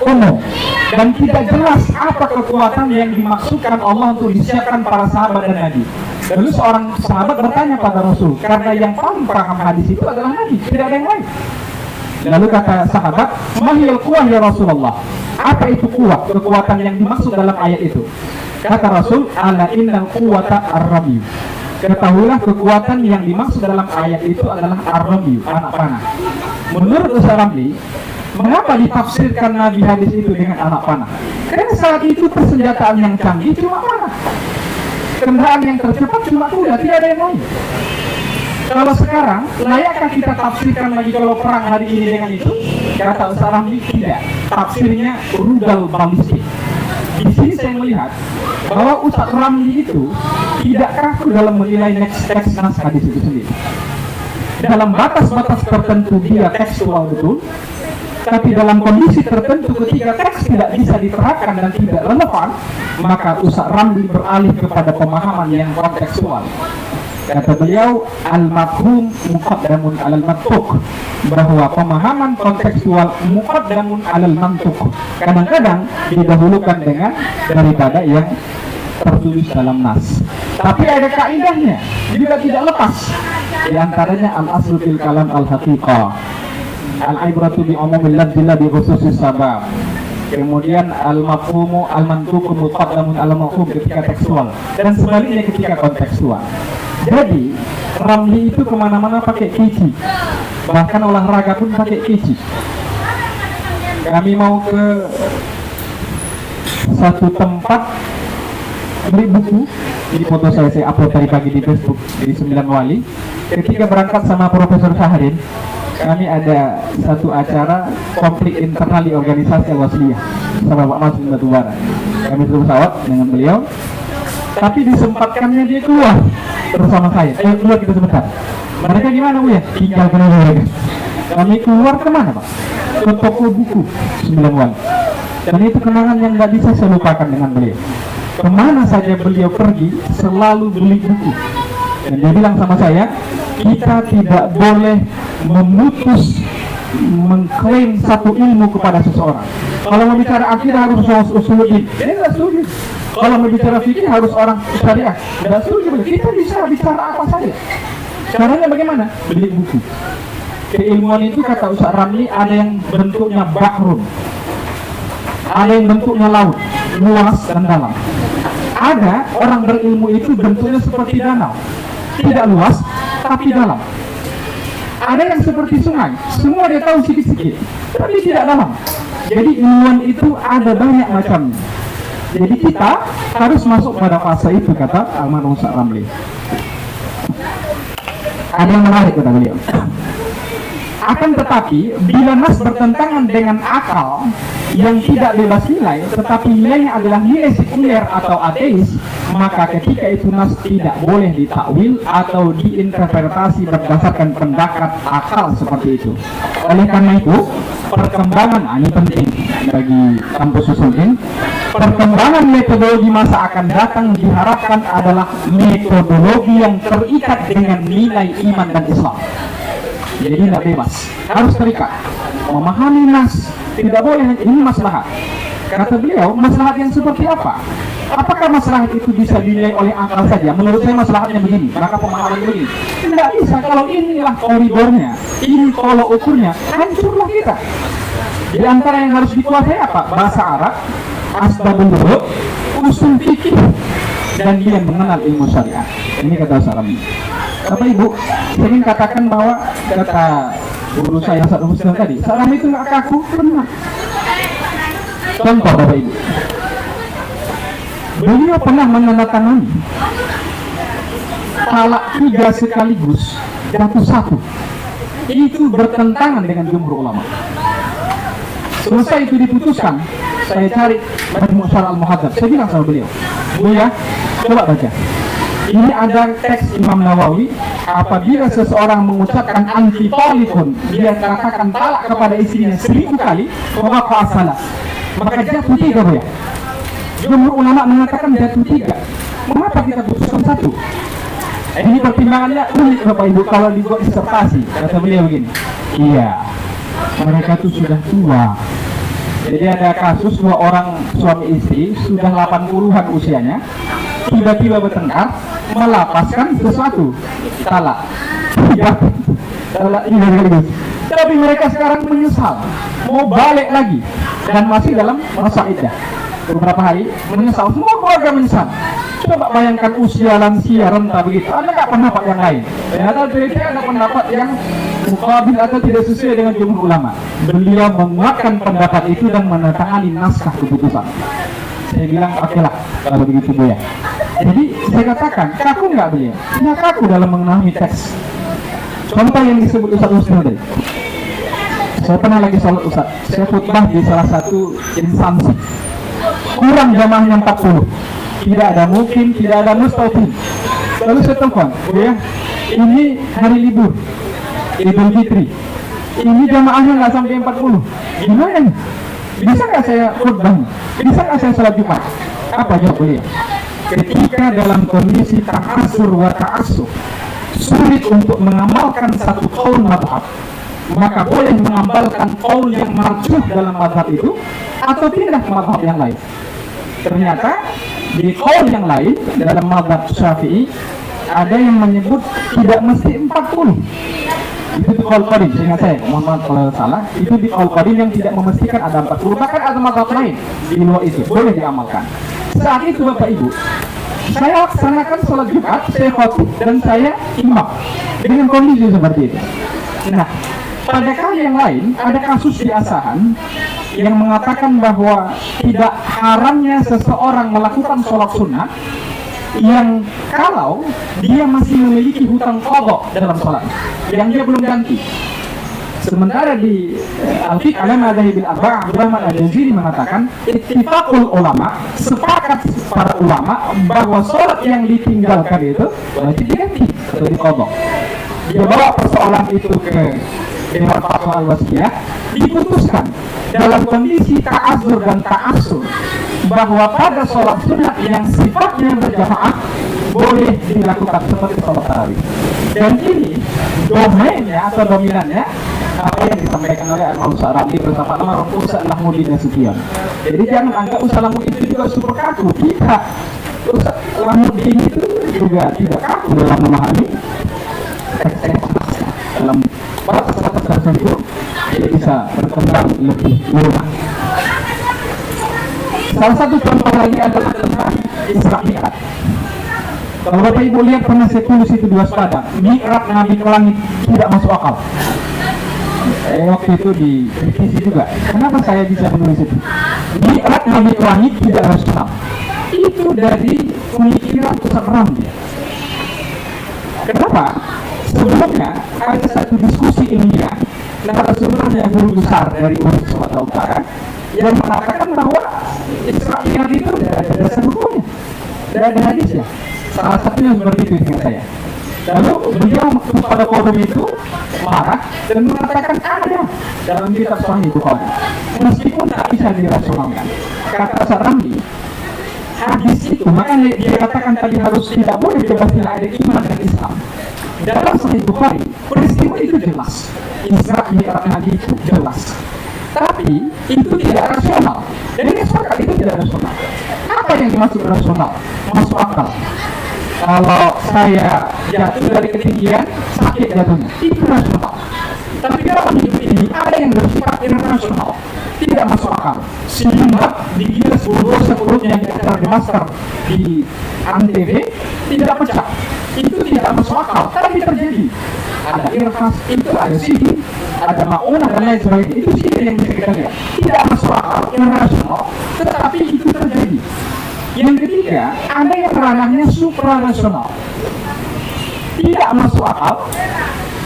umum, dan tidak jelas apa kekuatan yang dimaksudkan Allah untuk disiapkan para sahabat dan Nabi. Lalu seorang sahabat bertanya pada Rasul, karena yang paling paham hadis itu adalah Nabi, tidak ada yang lain. Lalu kata sahabat, mahil kuwah ya Rasulullah, apa itu kuwah, kekuatan yang dimaksud dalam ayat itu? Kata Rasul, ala innal quwwata ar-ramy. ketahuilah kekuatan yang dimaksud dalam ayat itu adalah ar-ramyu, anak panah. Menurut Ustaz Ramli, mengapa ditafsirkan Nabi hadis itu dengan anak panah? Karena saat itu persenjataan yang canggih cuma panah. Kendaraan yang tercepat cuma kuda, tidak ada yang lain. Kalau sekarang, layakkah kita tafsirkan lagi kalau perang hari ini dengan itu? Kata Ustaz Ramli, tidak. Tafsirnya rudal balistik. Di sini saya melihat bahwa Ustaz Ramli itu tidak kaku dalam menilai teks nas hadis itu sendiri. Dalam batas-batas tertentu dia tekstual betul, tapi dalam kondisi tertentu ketika teks tidak bisa diterapkan dan tidak relevan, maka Ustaz Ramli beralih kepada pemahaman yang kontekstual. Kata beliau, al-mafhum muqaddamun alal mantuq, bahwa pemahaman kontekstual muqaddamun alal mantuq, kadang-kadang didahulukan dengan daripada yang tertulis dalam nas. Tapi ada kaidahnya, juga tidak lepas. Di antaranya al-aslu fil kalam al-haqiqah, al-ibratu bi umumil lafzi la bi khususis sabab. Kemudian al-mafhumu al-mantuq muqaddamun alal mafhum ketika tekstual, dan sebaliknya ketika kontekstual. Jadi Ramli itu kemana-mana pakai kici, bahkan olahraga pun pakai kici. Kami mau ke satu tempat beli buku, ini foto saya upload tadi pagi di Facebook di 9 Wali. Ketika berangkat sama Profesor Syahrin, kami ada satu acara konflik internal di organisasi Al-Wasliyah sama Pak Mas Batubara. Kami terus pesawat dengan beliau, tapi disempatkannya dia keluar bersama saya. Ayo keluar kita sebentar. Mereka gimana Bu ya? Tinggal kenal mereka. Kami keluar kemana Pak? Ke toko buku 9 Wali. Dan itu kenangan yang nggak bisa saya lupakan dengan beliau. Kemana saja beliau pergi selalu beli buku. Dan dia bilang sama saya, kita tidak boleh memutus mengklaim satu ilmu kepada seseorang. Kalau mau bicara akidah harus usuluddin. Ini nggak setuju. Kalau mau bicara fikih harus orang syariah. Nggak setuju. Kita bisa bicara apa saja. Caranya bagaimana? Beli buku. Keilmuan itu kata Ustaz Ramli ada yang bentuknya bahrun, ada yang bentuknya laut, luas dan dalam. Ada orang berilmu itu bentuknya seperti danau, tidak luas tapi dalam. Ada yang seperti sungai, semua dia tahu sedikit-sedikit tapi tidak dalam. Jadi ilmuwan itu ada banyak macamnya. Jadi kita harus masuk pada fase itu, kata almarhum Ustaz Ramli. Ada yang menarik kata beliau. Akan tetapi, bila nas bertentangan dengan akal yang tidak bebas nilai, tetapi nilainya adalah nilai sekuler atau ateis, maka ketika itu nas tidak boleh ditakwil atau diinterpretasi berdasarkan pendapat akal seperti itu. Oleh karena itu, perkembangan, ini penting bagi kampus Usuluddin, perkembangan metodologi masa akan datang diharapkan adalah metodologi yang terikat dengan nilai iman dan Islam. Jadi tidak bebas, harus terikat. Memahami nas tidak boleh, ini maslahat. Kata beliau, maslahat yang seperti apa? Apakah maslahat itu bisa dinilai oleh akal saja? Menurut saya maslahatnya begini, maka pemahamannya begini. Tidak bisa, kalau inilah koridornya, ini tolok ukurnya, hancurlah kita. Di antara yang harus dikuasai apa? Bahasa Arab, asbabul wurud, usul fikih, dan dia mengenal ilmu syariat. Ini kata Ustaz Ramli. Bapak Ibu, saya ingin katakan bahwa kata guru saya Ustaz Muslim tadi, Ustaz Ramli itu nggak kaku, benar. Contoh Bapak Ibu, beliau pernah menandatangani talak 3 sekaligus jatuh 1. Itu bertentangan dengan jumhur ulama. Selesai itu diputuskan, saya cari Majmu' Syarah Al-Muhadzab. Saya bilang sama beliau, Bu ya, coba baca. Ini ada teks Imam Nawawi, apabila seseorang mengucapkan anti-talikun, dia katakan talak kepada istrinya 1000 kali, maka salah, maka jatuh 3 Bu ya. Jumhur ulama mengatakan jatuh 3. Mengapa kita putuskan 1? Ini pertimbangannya unik Bapak Ibu kalau dibuat disertasi. Kata beliau begini, iya, mereka itu sudah tua. Jadi ada kasus 2 orang suami istri sudah 80-an usianya, tiba-tiba bertengkar, melapaskan sesuatu, talak. Ya, talak ini. Tapi mereka sekarang menyesal, mau balik lagi dan masih dalam masa iddah. beberapa hari menyesal, semua keluarga menyesal. Coba bayangkan usia lansia renta begitu, Anda nggak pendapat yang lain. Ternyata dia ada pendapat yang mukabil atau tidak sesuai dengan jumhur ulama. Beliau menguatkan pendapat itu dan menandatangani naskah keputusan. Saya bilang oke lah kalau begitu Bu ya. Jadi saya katakan kaku nggak beliau? Tidak kaku dalam memahami teks. Contoh yang disebut Ustaz Husnul tadi. Saya pernah lagi sholat Ustaz, saya khutbah di salah satu instansi. Kurang jamaahnya 40. Tidak ada mungkin, tidak ada mustahil. Lalu saya telepon, Bu ya, ini hari libur Idul Fitri. Ini jamaahnya nggak sampai 40. Gimana nih? Bisa nggak saya khutbah? Bisa nggak saya sholat Jumat? Apa jawab beliau? Ketika dalam kondisi ta'asur wa ta'asur, sulit untuk mengamalkan satu qaul madhab, maka boleh mengamalkan qaul yang marjuh dalam madhab itu atau pindah ke madhab yang lain. Ternyata di qaul yang lain dalam madhab Syafi'i ada yang menyebut tidak mesti 40. Itu di qaul qadim, seingat saya, mohon maaf kalau salah, itu di qaul qadim yang tidak memastikan ada 40, bahkan ada madhab lain di luar itu, boleh diamalkan. Saat itu Bapak Ibu, saya laksanakan sholat Jumat, saya khotib dan saya imam dengan kondisi seperti itu. Nah, pada kali yang lain ada kasus di Asahan yang mengatakan bahwa tidak haramnya seseorang melakukan sholat sunnah yang kalau dia masih memiliki hutang qadha dalam sholat yang dia belum ganti. Sementara di Al-Fiqh ala Madhahibil Arba'ah, Abdurrahman Al-Jaziri mengatakan ittifaqul ulama, sepakat para ulama bahwa sholat yang ditinggalkan itu wajib diganti atau diqadha. Dia bawa persoalan itu ke Dewan Fatwa Al-Wasiyah, diputuskan dalam kondisi ta'azur dan ta'asur bahwa pada sholat sunat yang sifatnya berjamaah boleh dilakukan seperti sholat tarawih. Dan ini domainnya atau dominannya apa yang disampaikan oleh Al-Ustaz Ramli bersama nama Ustaz Lahmudin Nasution. Jadi jangan anggap Ustaz Lahmudin itu juga super kaku. Tidak, Ustaz Lahmudin itu juga tidak kaku dalam memahami teks-teks dalam bahasa tertentu, dia bisa berkembang lebih luas. Salah satu contoh lagi adalah tentang Isra Mi'raj. Kalau Bapak Ibu lihat pernah saya tulis itu di Waspada, Mi'raj Nabi ke langit tidak masuk akal. Waktu itu dikritisi juga. Kenapa saya bisa menulis itu? Mi'raj Nabi ke langit tidak rasional. Itu dari pemikiran Ustaz Ramli. Kenapa? Sebelumnya ada satu diskusi ilmiah narasumbernya guru besar dari Universitas Sumatera Utara yang mengatakan bahwa Isra Mi'raj itu tidak ada dasar hukumnya, tidak ada hadisnya. Salah satunya seperti itu dengan saya. Lalu beliau pada forum itu marah dan mengatakan ada dalam kitab Sahih Bukhari, meskipun tak bisa dirasionalkan. Kata Ustaz Ramli, hadis itu makanya dia katakan tadi harus tidak boleh bebas tidak ada iman dan Islam. Dalam Sahih Bukhari peristiwa itu jelas, Isra Mi'raj Nabi itu jelas, tapi itu tidak rasional. Dan ini sepakat itu tidak rasional. Apa yang dimaksud rasional? Masuk akal. Kalau saya jatuh dari ketinggian, sakit jatuhnya, itu rasional. Tapi dalam hidup ini ada yang bersifat irrasional, tidak masuk akal. Sehingga di Guinness World yang diacara di master di Antv tidak pecah. Itu tidak masuk akal, tapi terjadi. Ada irfas, itu ada sihir, ada ma'unah dan lain sebagainya. Itu sihir yang bisa kita lihat. Tidak masuk akal, irrasional, tetapi itu terjadi. Yang ketiga, ada yang ranahnya suprarasional. Tidak masuk akal,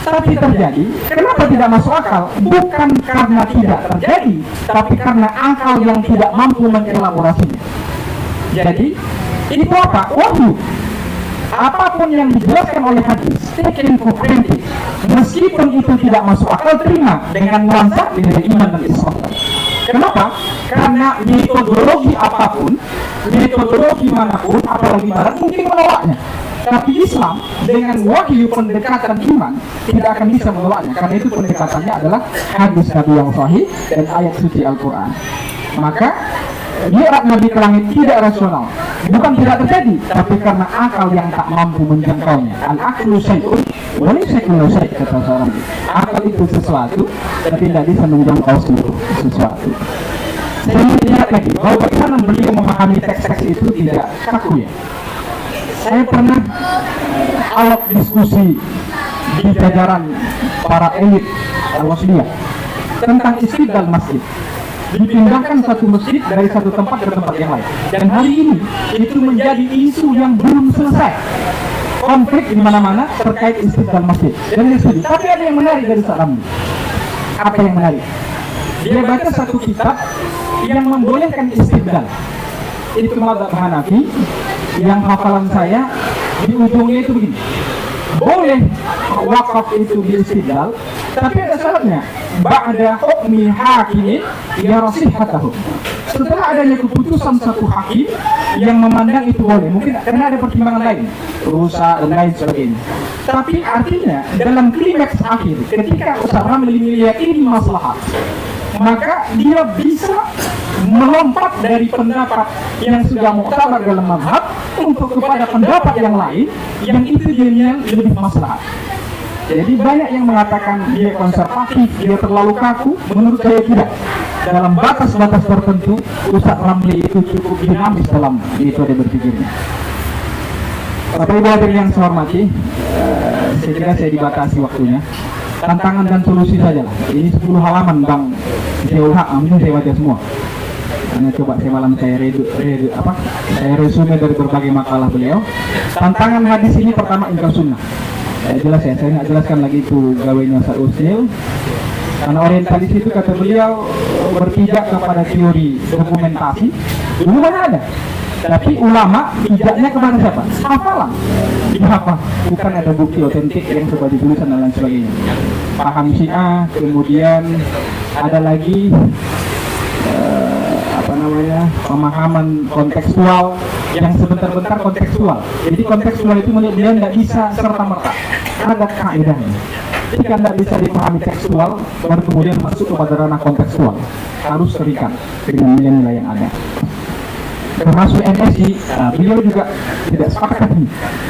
tapi terjadi. Kenapa tidak masuk akal? Bukan karena tidak terjadi, tapi karena akal yang tidak mampu mengelaborasinya. Jadi, itu apa? Wahyu. Apapun yang dijelaskan oleh hadis, taken for granted. Meskipun itu tidak masuk akal, terima dengan nuansa dengan iman dan Islam. Kenapa? Karena metodologi apapun, metodologi manapun, apalagi barat mungkin menolaknya. Tapi Islam dengan wahyu pendekatan iman tidak akan bisa menolaknya. Karena itu pendekatannya adalah hadis Nabi yang sahih dan ayat suci Al-Quran. Maka Mi'raj Nabi ke langit tidak rasional, bukan tidak terjadi, tapi karena akal yang tak mampu menjangkaunya. Al-aqlu syai'un wa laysa kullu syai', kata seorang. Akal itu sesuatu, tapi tidak bisa menjangkau seluruh sesuatu. saya lihat lagi bahwa bagaimana beliau memahami teks-teks itu tidak kaku ya. Saya pernah awal diskusi di jajaran para elit Al-Wasliyah tentang istiqlal masjid. Dipindahkan satu masjid dari satu tempat ke tempat yang lain. Dan hari ini itu menjadi isu yang belum selesai. Konflik di mana-mana terkait istiqlal masjid. Dan ini setuju. Tapi ada yang menarik dari Salam. Apa yang menarik? Dia baca satu kitab yang membolehkan istiqlal. Itu mazhab Hanafi. Yang hafalan saya di ujungnya itu begini. Boleh wakaf itu di istiqlal, tapi ada syaratnya. Ba'da hukmi hakimin ya rasihatahu. Setelah adanya keputusan satu hakim yang memandang itu boleh, mungkin karena ada pertimbangan lain, rusak dan lain sebagainya. Tapi artinya dalam klimaks akhir, ketika usaha melihat ini maslahat, maka dia bisa melompat dari pendapat yang sudah muktabar dalam mazhab untuk kepada pendapat yang lain yang itu jadinya lebih maslahat. Jadi banyak yang mengatakan dia konservatif, dia terlalu kaku. Menurut saya tidak. Dalam batas-batas tertentu, Ustaz Ramli itu cukup dinamis dalam metode berpikirnya. Bapak Ibu hadirin yang saya hormati, saya kira saya dibatasi waktunya. Tantangan dan solusi saja lah. Ini 10 halaman Bang Zewha, amin saya baca semua. Karena coba saya malam saya resume dari berbagai makalah beliau. Tantangan hadis ini pertama ingkar sunnah. Jelas ya, saya nggak jelaskan lagi itu gawainya Ustaz Usnil. Karena orientalis itu kata beliau berpijak kepada teori dokumentasi. Dulu mana ada? Tapi ulama pijaknya kepada siapa? Hafalan. Dihafal. Bukan ada bukti otentik yang sebagai tulisan dan lain sebagainya. Paham Syiah, kemudian ada lagi pemahaman kontekstual yang sebentar-bentar kontekstual. Jadi kontekstual itu menurut dia tidak bisa serta-merta. Ada kaidahnya. Jika tidak bisa dipahami tekstual, baru kemudian masuk kepada ranah kontekstual. Harus terikat dengan nilai-nilai yang ada. Termasuk MSI, beliau juga tidak sepakat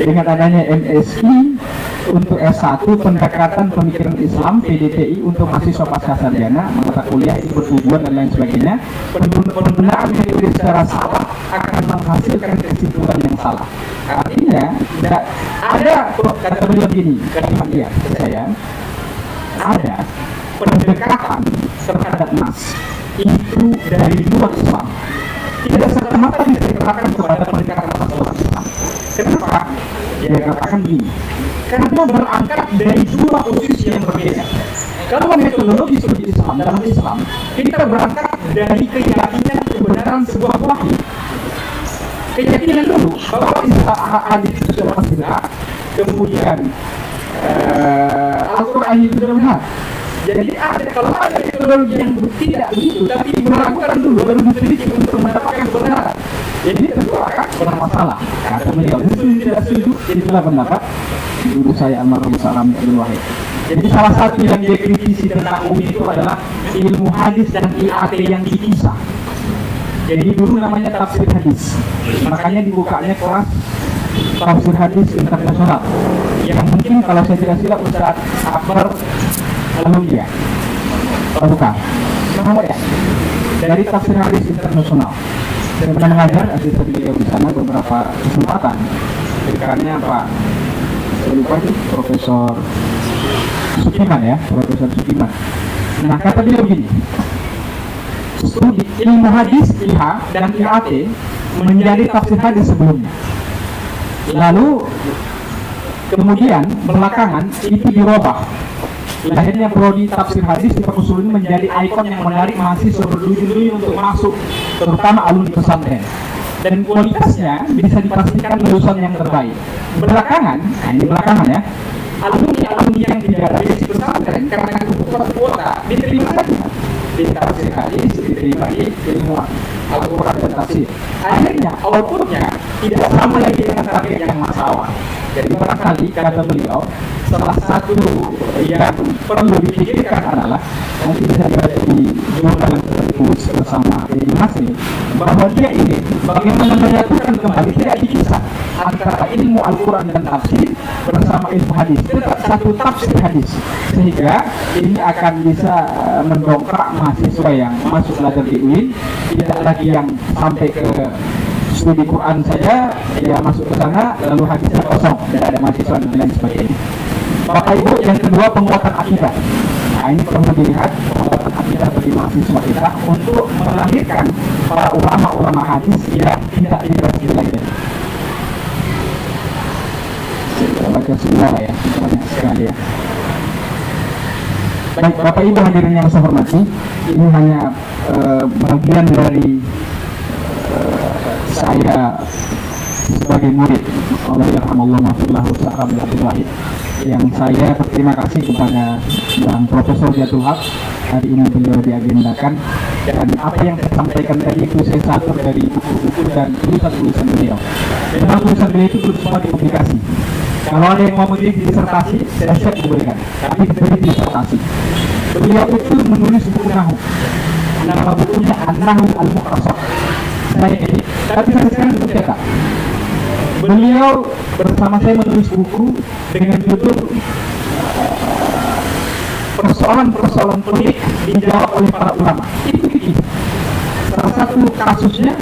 dengan adanya MSI untuk S1 pendekatan pemikiran Islam PDTI untuk mahasiswa pasca sarjana, mata kuliah itu bertujuan dan lain sebagainya. Penggunaan metode secara salah akan menghasilkan kesimpulan yang salah. Artinya tidak ada, kata beliau begini, kalimat dia ke saya, ada pendekatan terhadap nas itu dari luar Islam. Tidak serta-merta bisa dikatakan kepada pendekatan luar Islam. Kenapa? Dia katakan begini, karena berangkat dari dua posisi yang berbeda. Kalau metodologi studi Islam dalam Islam, kita berangkat dari keyakinan kebenaran sebuah wahyu. Keyakinan dulu bahwa hadis itu sudah pasti benar, kemudian Al-Quran itu sudah benar. Jadi kalau ada metodologi yang tidak begitu, tapi meragukan dulu baru diteliti untuk mendapatkan kebenaran, jadi tentu akan bermasalah. Kata beliau, tidak setuju, itulah pendapat guru saya almarhum Salam Abdul Wahid. Jadi salah satu yang dia kritisi tentang UMI itu adalah ilmu hadis dan IAT yang dipisah. Jadi dulu namanya tafsir hadis, makanya dibukanya kelas tafsir hadis internasional. Yang mungkin kalau saya tidak silap Ustaz Akbar alumni ya, bukan, nomor ya, dari tafsir hadis internasional. Saya pernah mengajar asisten beliau di sana beberapa kesempatan. Dekannya Pak, saya lupa itu Profesor Sukiman ya, Profesor Sukiman. Nah kata beliau begini, studi ilmu hadis IH dan IAT menjadi tafsir hadis sebelumnya. Lalu kemudian belakangan itu dirubah. Lahirnya prodi tafsir hadis di Fakultas ini menjadi ikon yang menarik mahasiswa berduyun-duyun untuk masuk, terutama alumni pesantren. Dan kualitasnya bisa dipastikan lulusan yang terbaik. Belakangan, ini belakangan ya, alumni yang tidak ada di pesantren karena kebutuhan kuota diterima saja di tafsir hadis, diterima di ilmu Al-Quran dan tafsir. Akhirnya outputnya tidak sama lagi dengan target yang masalah. Jadi barangkali kata beliau, salah satu yang perlu dipikirkan adalah nanti bisa dibaca di jurnal tertentu bersama Dedi Masri, bahwa dia ini bagaimana menyatukan kembali tidak dipisah antara ilmu Al-Quran dan tafsir bersama ilmu hadis, tetap satu tafsir hadis, sehingga ini akan bisa mendongkrak mahasiswa yang masuk belajar di UIN, tidak lagi yang sampai ke studi Quran saja, dia masuk ke sana lalu hadisnya kosong, tidak ada mahasiswa dan lain sebagainya. Bapak Ibu, yang kedua penguatan akidah. Nah, ini perlu dilihat penguatan akidah bagi mahasiswa kita untuk melahirkan para ulama-ulama hadis yang tidak dirasakan lagi. Kita baca semua ya, banyak sekali ya. Baik, Bapak Ibu hadirin yang saya hormati, ini hanya bagian dari saya sebagai murid Allah yarhamallahu ma'afillahu sa'ram Abdul yang saya berterima kasih kepada Bang Profesor Ziatul Haq. Hari ini beliau diagendakan, dan apa yang saya sampaikan tadi itu saya catat dari buku-buku dan tulisan-tulisan beliau. Memang tulisan beliau itu belum semua dipublikasi. Kalau ada yang mau meneliti disertasi, saya siap memberikan, tapi diberi disertasi. Beliau itu menulis buku Nahu, nama bukunya An-Nahu Al-Muqtasar. Saya ini, tapi saya sekarang belum cetak. Beliau bersama saya menulis buku dengan judul persoalan-persoalan pelik dijawab oleh para ulama. Itu ini. Salah satu kasusnya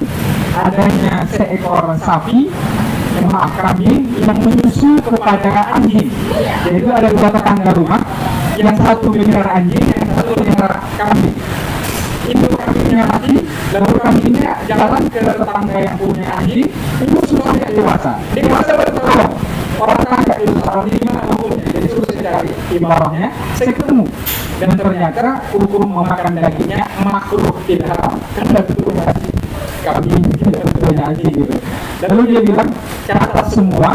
adanya seekor sapi, kambing yang menyusu kepada anjing. Yaitu ada dua tetangga rumah, yang satu melihara anjing, yang satu melihara kambing. Itu kambingnya mati, lalu kambingnya jalan ke tetangga yang punya anjing, menyusu sampai dewasa. Dewasa bertolong. Orang tangga itu salah di mana hukumnya, jadi sudah saya cari ibaratnya, saya ketemu, dan ternyata hukum memakan dagingnya makruh, tidak haram, karena betulnya anjing, kambing tidak betulnya anjing gitu. Lalu dia bilang, catat semua,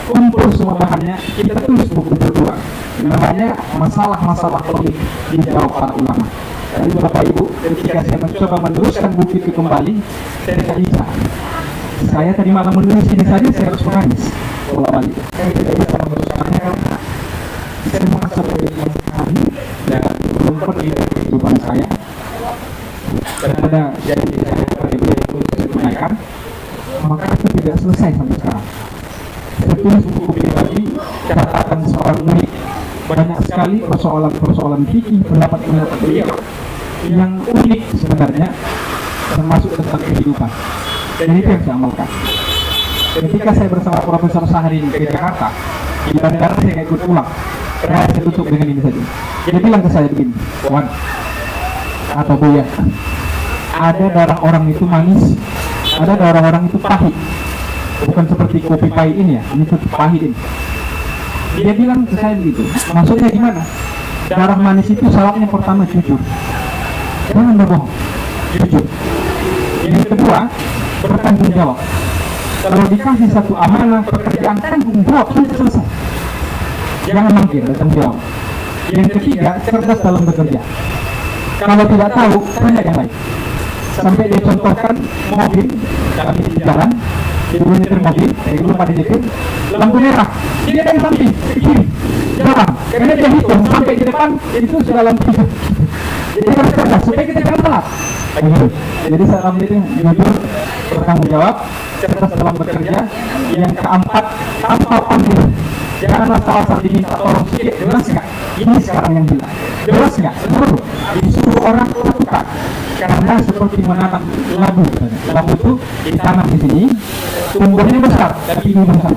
kumpul semua bahannya, kita tulis buku berdua, namanya masalah-masalah pelik dijawab para ulama. Jadi Bapak Ibu, ketika saya mencoba meneruskan buku itu kembali, saya tidak bisa. Saya tadi malam menulis ini saja, saya harus menangis. Balik. Saya tidak bisa meneruskannya karena saya merasa berlebihan sekali dan belum pergi dari kehidupan saya. Dan ada janji saya kepada beliau itu saya tunaikan, maka itu tidak selesai sampai sekarang. Saya tulis buku pribadi, catatan seorang murid. Banyak sekali persoalan-persoalan fikih, pendapat-pendapat beliau yang unik sebenarnya, termasuk tentang kehidupan. Dan itu yang saya amalkan. Ketika saya bersama Profesor Sahrin ke Jakarta, di bandara saya ikut pulang, karena saya tutup dengan ini saja. Dia bilang ke saya begini, Wan atau Buya, ada darah orang itu manis, ada darah orang itu pahit. Bukan seperti kopi pahit ini ya, ini tuh pahit ini. Dia bilang ke saya begitu, maksudnya gimana? Darah manis itu syaratnya pertama jujur, jangan berbohong, jujur. Yang kedua, bertanggung jawab. Kalau dikasih satu amanah pekerjaan, tanggung jawab, sudah selesai. Jangan mangkir, bertanggung jawab. Yang ketiga, cerdas dalam bekerja. Kalau tidak tahu, tanya yang lain. Sampai dia contohkan mobil, kami di jalan, dia dulu nyetir mobil, saya dulu pada nyetir, lampu merah, dia dari samping, ke kiri, jalan. Karena dia hitung, sampai di depan, itu sudah lampu hijau. Jadi harus cerdas, supaya kita jangan telat. Jadi saya itu jujur, bertanggung jawab, cerdas dalam bekerja. Yang keempat, tanpa panggil, janganlah salah diminta tolong sedikit, jelas nggak? Ini sekarang yang bilang, jelas nggak? Seluruh disuruh orang lakukan, karena seperti menanam labu. Labu itu ditanam di sini, tumbuhnya besar, tapi ini besar.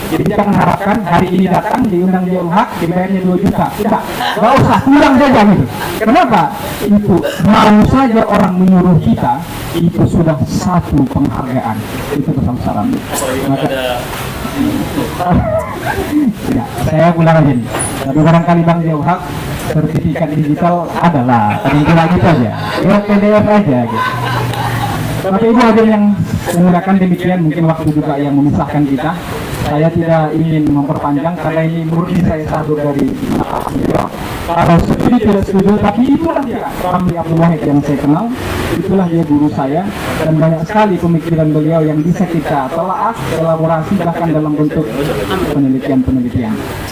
Jadi jangan harapkan hari ini datang diundang dia hak, dibayarnya 2 juta. Tidak, nggak usah, pulang saja gitu. Kenapa? Itu mau saja orang menyuruh kita, itu sudah satu penghargaan. Itu besar-besaran. Maka ya, saya pulang aja nih. Tapi barangkali Bang Jauhak sertifikat digital adalah, tadi bilang gitu aja. Ya PDF aja gitu. Tapi Ibu ada yang menggunakan demikian, mungkin waktu juga yang memisahkan kita. Saya tidak ingin memperpanjang karena ini murni saya satu dari kalau setuju tidak setuju, tapi itulah dia Ramli Abdul Wahid yang saya kenal, itulah dia guru saya, dan banyak sekali pemikiran beliau yang bisa kita telaah, elaborasi bahkan dalam bentuk penelitian.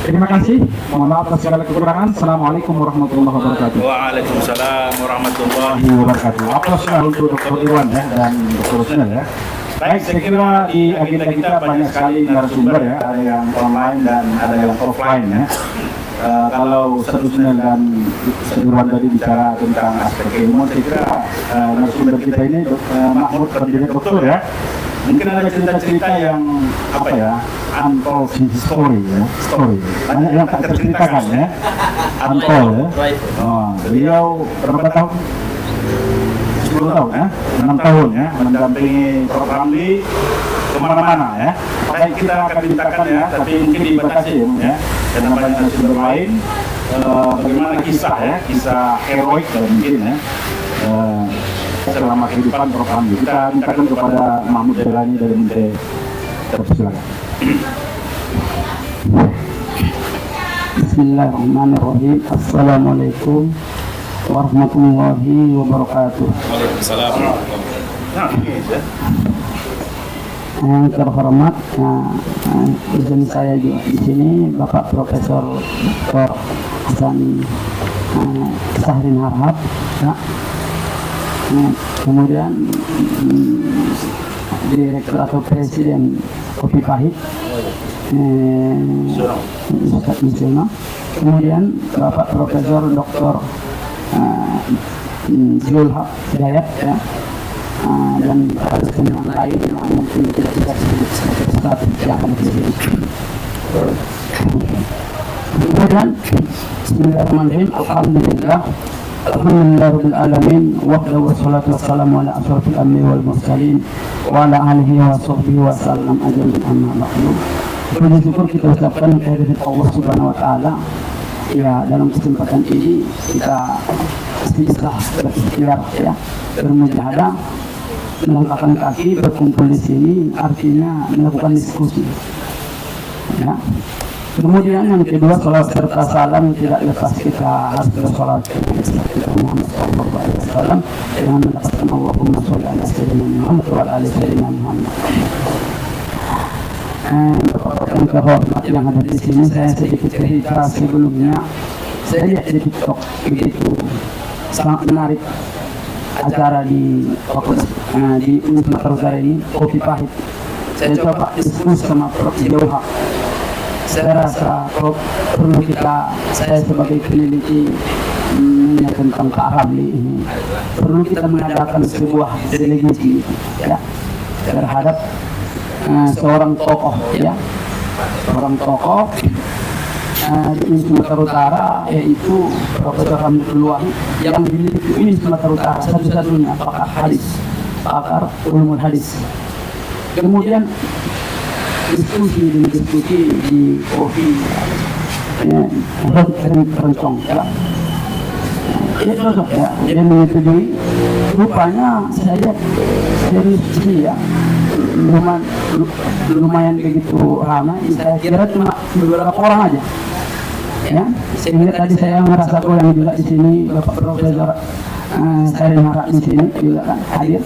Terima kasih, mohon maaf atas segala kekurangan. Assalamualaikum warahmatullahi wabarakatuh. Waalaikumsalam warahmatullahi wabarakatuh. Aplaus untuk Dr. Irwan ya dan Dr. Rusnel ya. Baik, saya kira di agenda kita banyak sekali narasumber ya, ada yang online dan ada yang offline ya. Kalau seterusnya dan Irwan tadi bicara tentang aspek keilmuan, saya kira narasumber kita ini Mahmud pendidik dokter ya. Mungkin ada cerita-cerita yang apa ya, untold story ya, banyak yang tak terceritakan ya, untold ya. Beliau berapa tahun? 10 tahun ya, 6 tahun ya, mendampingi Prof. Ramli kemana-mana ya. Baik, kita akan mintakan ya, tapi mungkin dibatasi ya, karena banyak narasumber lain. Bagaimana kisah heroik mungkin ya, selama kehidupan Prof. Ramli. Kita mintakan kepada Mahmud Delani dari Menteri. Silakan. Bismillahirrahmanirrahim. Assalamualaikum warahmatullahi wabarakatuh. Waalaikumsalam. Yang terhormat, izin saya juga di sini Bapak Profesor Dr. Hasan Sahrin Harhab. Ya. Kemudian Direktur atau Presiden Kopi Pahit, Ustadz Misiono. Kemudian Bapak Profesor Dr. Zulhaq Hidayat ya, dan yang lain yang mungkin tidak bisa disebut sebagai Ustadz yang ada di sini. Kemudian Bismillahirrahmanirrahim. Alhamdulillahirabbil alamin wahdahu wassalatu wassalamu ala asyrafil anbiya'i wal mursalin wa ala alihi wa sahbihi wa sallam ajma'in, amma ba'du. Puji syukur kita ucapkan kehadirat Allah Subhanahu wa taala. Ya, dalam kesempatan ini kita bisa berikhtiar ya, bermujahadah, melangkahkan kaki, berkumpul di sini, artinya melakukan diskusi. Ya. Kemudian yang kedua, salat serta salam tidak lepas kita harus bersolat kepada Muhammad SAW dengan mendapatkan Allahumma sholli ala sayyidina Muhammad wa ala ali sayyidina Muhammad. Yang terhormat yang ada di sini, saya sedikit cerita sebelumnya. Saya lihat di TikTok begitu sangat menarik acara di Sumatera Utara ini, Kopi Pahit. Saya coba diskusi sama Prof. Zulhaq. Saya rasa perlu saya sebagai peneliti tentang Pak Ramli ini, perlu kita mengadakan sebuah delegasi ya, terhadap seorang tokoh ya, di Sumatera Utara, yaitu Profesor Hamdul Wahid yang dimiliki UIN Sumatera Utara satu-satunya pakar ulumul hadis. Kemudian diskusi di kopi keroncong ya. Ini cocok ya, dia menyetujui. Rupanya saya lihat dari sini ya, lumayan begitu ramai. Saya kira cuma beberapa orang aja ya, sehingga tadi saya merasa goyang juga di sini. Bapak Profesor saya harap di sini juga kan hadir.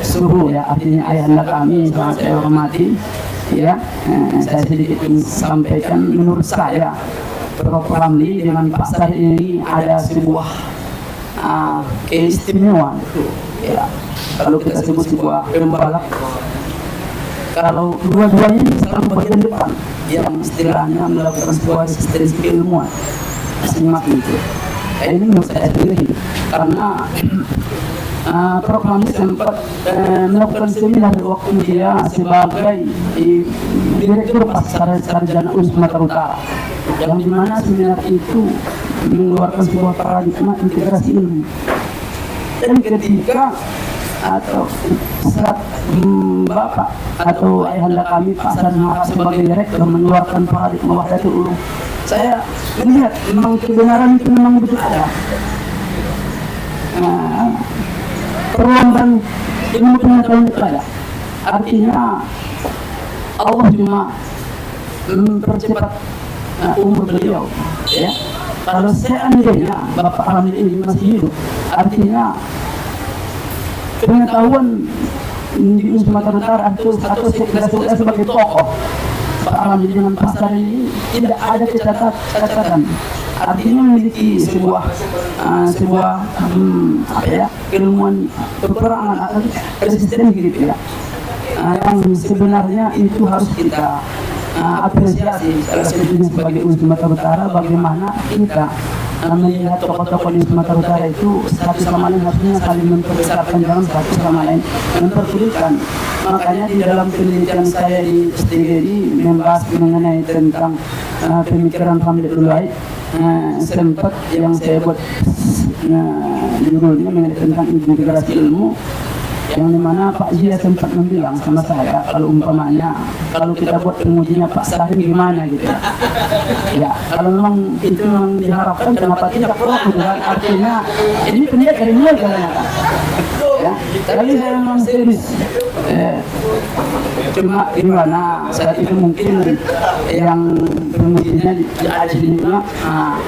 Suhu ya, artinya ayahanda kami sangat saya hormati ya. Saya sedikit sampaikan, menurut saya Prof. Ramli dengan Pak Sahid ini ada sebuah keistimewaan ya. Kalau kita sebut sebuah pembalap, kalau dua-duanya selalu bagian depan yang istilahnya melakukan sebuah asistensi keilmuan masing-masing itu. Ini menurut saya sendiri karena Prof. Ramli sempat melakukan seminar waktu dia sebagai Direktur Pasar Sarjana UIN Sumatera Utara, yang dimana seminar itu mengeluarkan sebuah paradigma integrasi ilmu. Dan ketika atau saat Bapak atau ayahanda kami Pak Sahrin Harhab sebagai direktur mengeluarkan paradigma wahdatul ulum, saya melihat memang kebenaran itu memang betul ada. Perlombaan ilmu pengetahuan itu ada. Artinya Allah cuma mempercepat umur beliau ya. Kalau seandainya Bapak Ramli ini masih hidup, artinya pengetahuan di Sumatera Utara atau saya sebagai tokoh Pak Ramli dengan Pak Sahrin ini tidak ada catatan. Artinya memiliki sebuah apa ya, keilmuan peperangan atau resisten gitu ya. yang sebenarnya itu harus kita apresiasi salah satunya sebagai Sumatera Utara, bagaimana kita melihat tokoh-tokoh di Sumatera Utara itu satu sama lain harusnya saling memperbesarkan, jangan satu sama lain mempersulitan. Makanya di dalam penelitian saya di STGD membahas mengenai tentang pemikiran Hamid Luwait, sempat yang saya buat judulnya mengenai tentang integrasi ilmu, yang dimana Pak Zia sempat membilang sama saya, kalau umpamanya kalau kita buat pengujinya Pak Sahin gimana gitu ya, kalau memang itu memang diharapkan kenapa tidak perlu dengan artinya ini pendidik dari mulai katanya ya, tapi saya memang serius cuma gimana saat itu mungkin yang pengujinya ada di dunia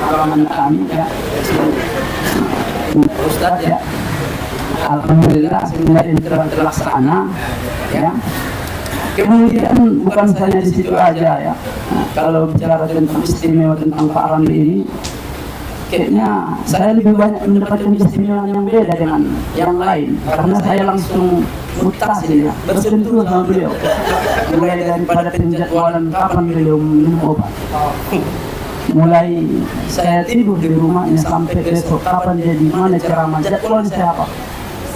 kalangan kami ya, Ustadz ya, alhamdulillah sebenarnya terlaksana ya. Kemudian bukan hanya di situ aja ya. Kalau bicara tentang istimewa tentang Pak Ramli ini, kayaknya saya lebih banyak mendapatkan keistimewaan yang beda dengan yang lain, karena saya langsung mutasi ya, bersentuh sama beliau. Mulai daripada penjadwalan kapan beliau minum obat, mulai saya tidur di rumahnya sampai besok kapan dia di mana ceramah, jadwalnya saya apa.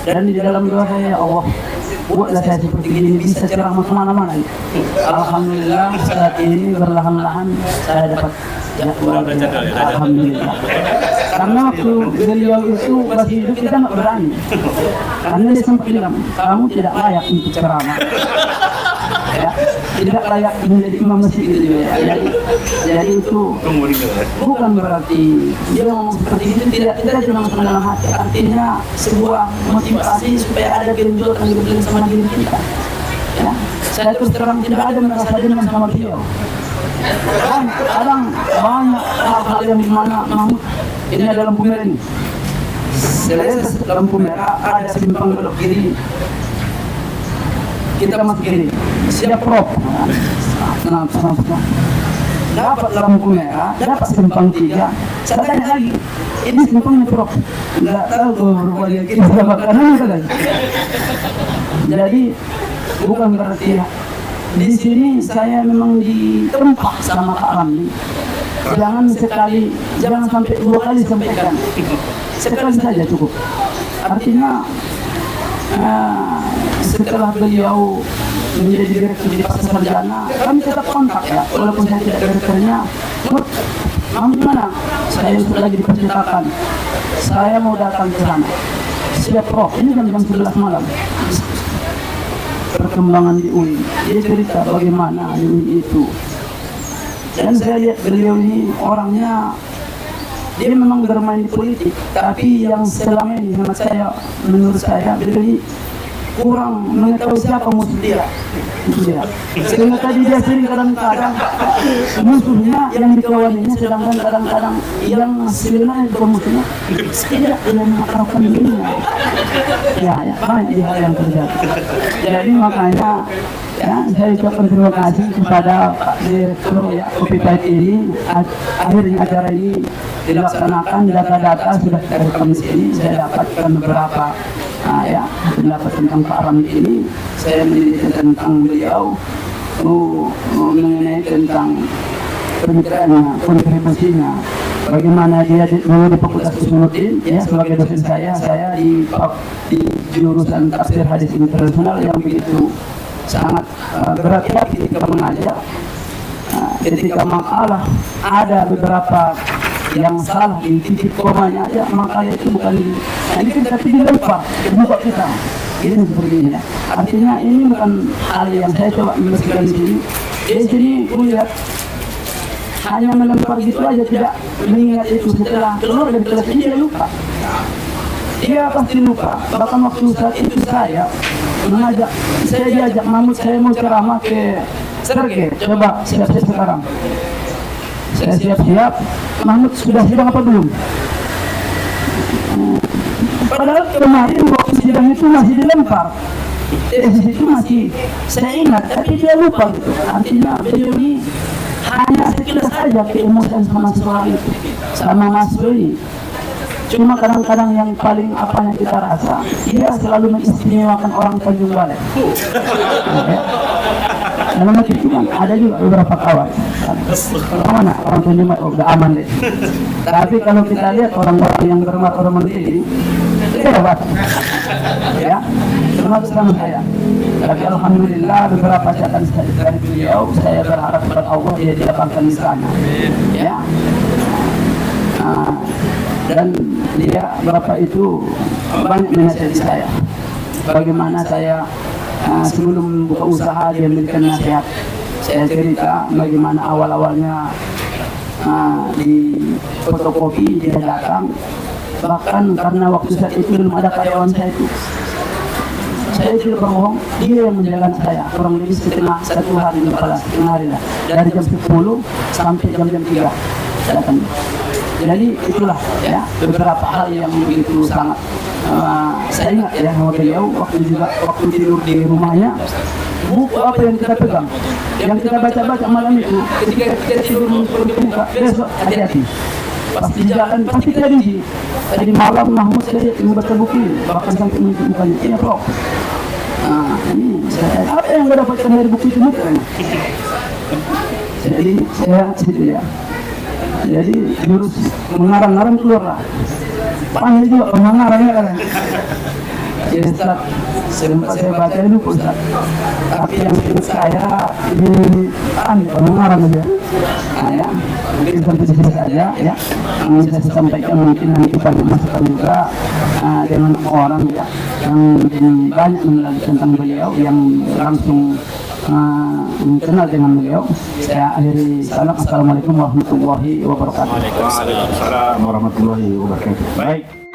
Dan di dalam doa saya, ya Allah, buatlah saya seperti ini, bisa ceramah kemana-mana. Alhamdulillah saat ini berlahan-lahan saya dapat jadwal. Alhamdulillah. Karena waktu beliau itu masih hidup kita nggak berani. Karena dia sempat bilang, kamu tidak layak untuk ceramah. Ya, tidak layak menjadi imam masjid gitu ya. Jadi itu bukan berarti dia ngomong seperti itu tidak cuma dalam hati, artinya sebuah motivasi supaya ada genjotan yang sama diri kita. Ya, saya terus terang tidak ada merasa dendam sama beliau. Kadang banyak hal-hal yang dimana Mahmud ini ada lampu merah ini. Selain lampu merah ada simpang belok kiri. Kita masuk kiri, siap prop. Dapat lampu merah, dapat simpang 3. Saya tanya lagi, ini simpangnya prop. Enggak tahu tuh rupanya kiri sama kanan kan. Jadi bukan berarti di sini saya memang ditempa sama Pak Ramli. Jangan sampai 2 kali sampaikan. Sekali saja cukup. Artinya setelah beliau menjadi direktur di Pasar Sarjana, kami tetap kontak ya, walaupun saya tidak direkturnya. Mau gimana? Saya sudah lagi di percetakan, saya mau datang ke sana. Siap Prof, ini jam 11 malam. Perkembangan di UI, dia cerita bagaimana di UI itu. Dan saya lihat beliau ini orangnya, dia memang bermain di politik, tapi yang selama ini menurut saya beliau ini kurang mengetahui siapa musuh dia. Sehingga tadi dia sering kadang-kadang musuhnya yang dikawaninya, sedangkan kadang-kadang yang sebenarnya musuhnya tidak mengakrabkan dirinya. Ya, banyak hal yang terjadi. Jadi makanya ya, saya ucapkan terima kasih kepada Pak Direktur ya Kopi Pahit ini. Akhirnya acara ini dilaksanakan, data-data sudah kita rekam di sini. Saya dapatkan beberapa pendapat tentang Pak Ramli ini. Saya meneliti tentang beliau, mengenai tentang pemikirannya, kontribusinya, bagaimana dia dulu di Fakultas Usuluddin ya, sebagai dosen saya di jurusan tafsir hadis internasional yang begitu sangat berat ya ketika mengajar. Ketika makalah ada beberapa yang salah di titik komanya aja, makalah itu bukan ini kan tapi dilempar ke muka kita. Ini seperti ini ya. Artinya ini bukan hal yang saya coba menuliskan di sini. Di sini melihat hanya melempar gitu aja, tidak mengingat itu. Setelah keluar dari kelas ini dia lupa. Dia pasti lupa. Bahkan waktu saat itu saya diajak Mahmud, saya mau ceramah ke Sergei. Coba siap-siap sekarang. Saya siap-siap. Mahmud sudah sidang apa belum? Padahal kemarin waktu sidang itu masih dilempar. Itu masih saya ingat, tapi dia lupa gitu. Artinya beliau ini hanya sekilas saja keemosan sama seorang itu, sama Mas Beli. Cuma kadang-kadang yang paling apa yang kita rasa, dia selalu mengistimewakan orang Tanjung Balai. Ya. Dalam hati itu kan ada juga beberapa kawan. Mana orang Tanjung Balai, udah aman deh. Tapi kalau kita lihat orang-orang yang berhormat ini, kita dapat. Ya, termasuk sama saya. Tapi alhamdulillah beberapa catatan dari beliau, saya berharap kepada Allah dia didapatkan di sana. Ya. Dan dia berapa itu banyak menasihati saya. Bagaimana saya sebelum buka usaha dia memberikan nasihat. Saya cerita bagaimana awal-awalnya di fotokopi dia datang. Bahkan karena waktu saat itu belum ada karyawan saya itu. Saya tidak berbohong, dia yang menjaga saya kurang lebih satu hari setengah hari lah. Dari jam 10 sampai jam-jam 3 datang. Jadi itulah ya beberapa hal yang begitu sangat saya ingat ya sama beliau waktu tidur di rumahnya, buku apa yang kita pegang, yang kita baca-baca malam itu ketika kita tidur membuka besok hati-hati. Pasti jalan pasti tadi malam Mahmud saya membaca buku bahkan sampai mukanya ini Prof. Ini saya apa yang saya dapatkan dari buku itu jadi saya ya. Jadi jurus mengarang-arang keluar lah. Panggil juga pengarangnya kan. Jadi Ustaz, sempat saya baca itu Ustaz. Tapi yang saya ini pengarang aja. Nah, ya. Mungkin sampai di sini saja ya. Yang bisa saya sampaikan mungkin nanti pada masukan juga dengan orang ya yang banyak mengenal tentang beliau yang langsung kenal dengan beliau. Saya akhiri salam. Assalamualaikum warahmatullahi wabarakatuh. Waalaikumsalam warahmatullahi wabarakatuh. Baik.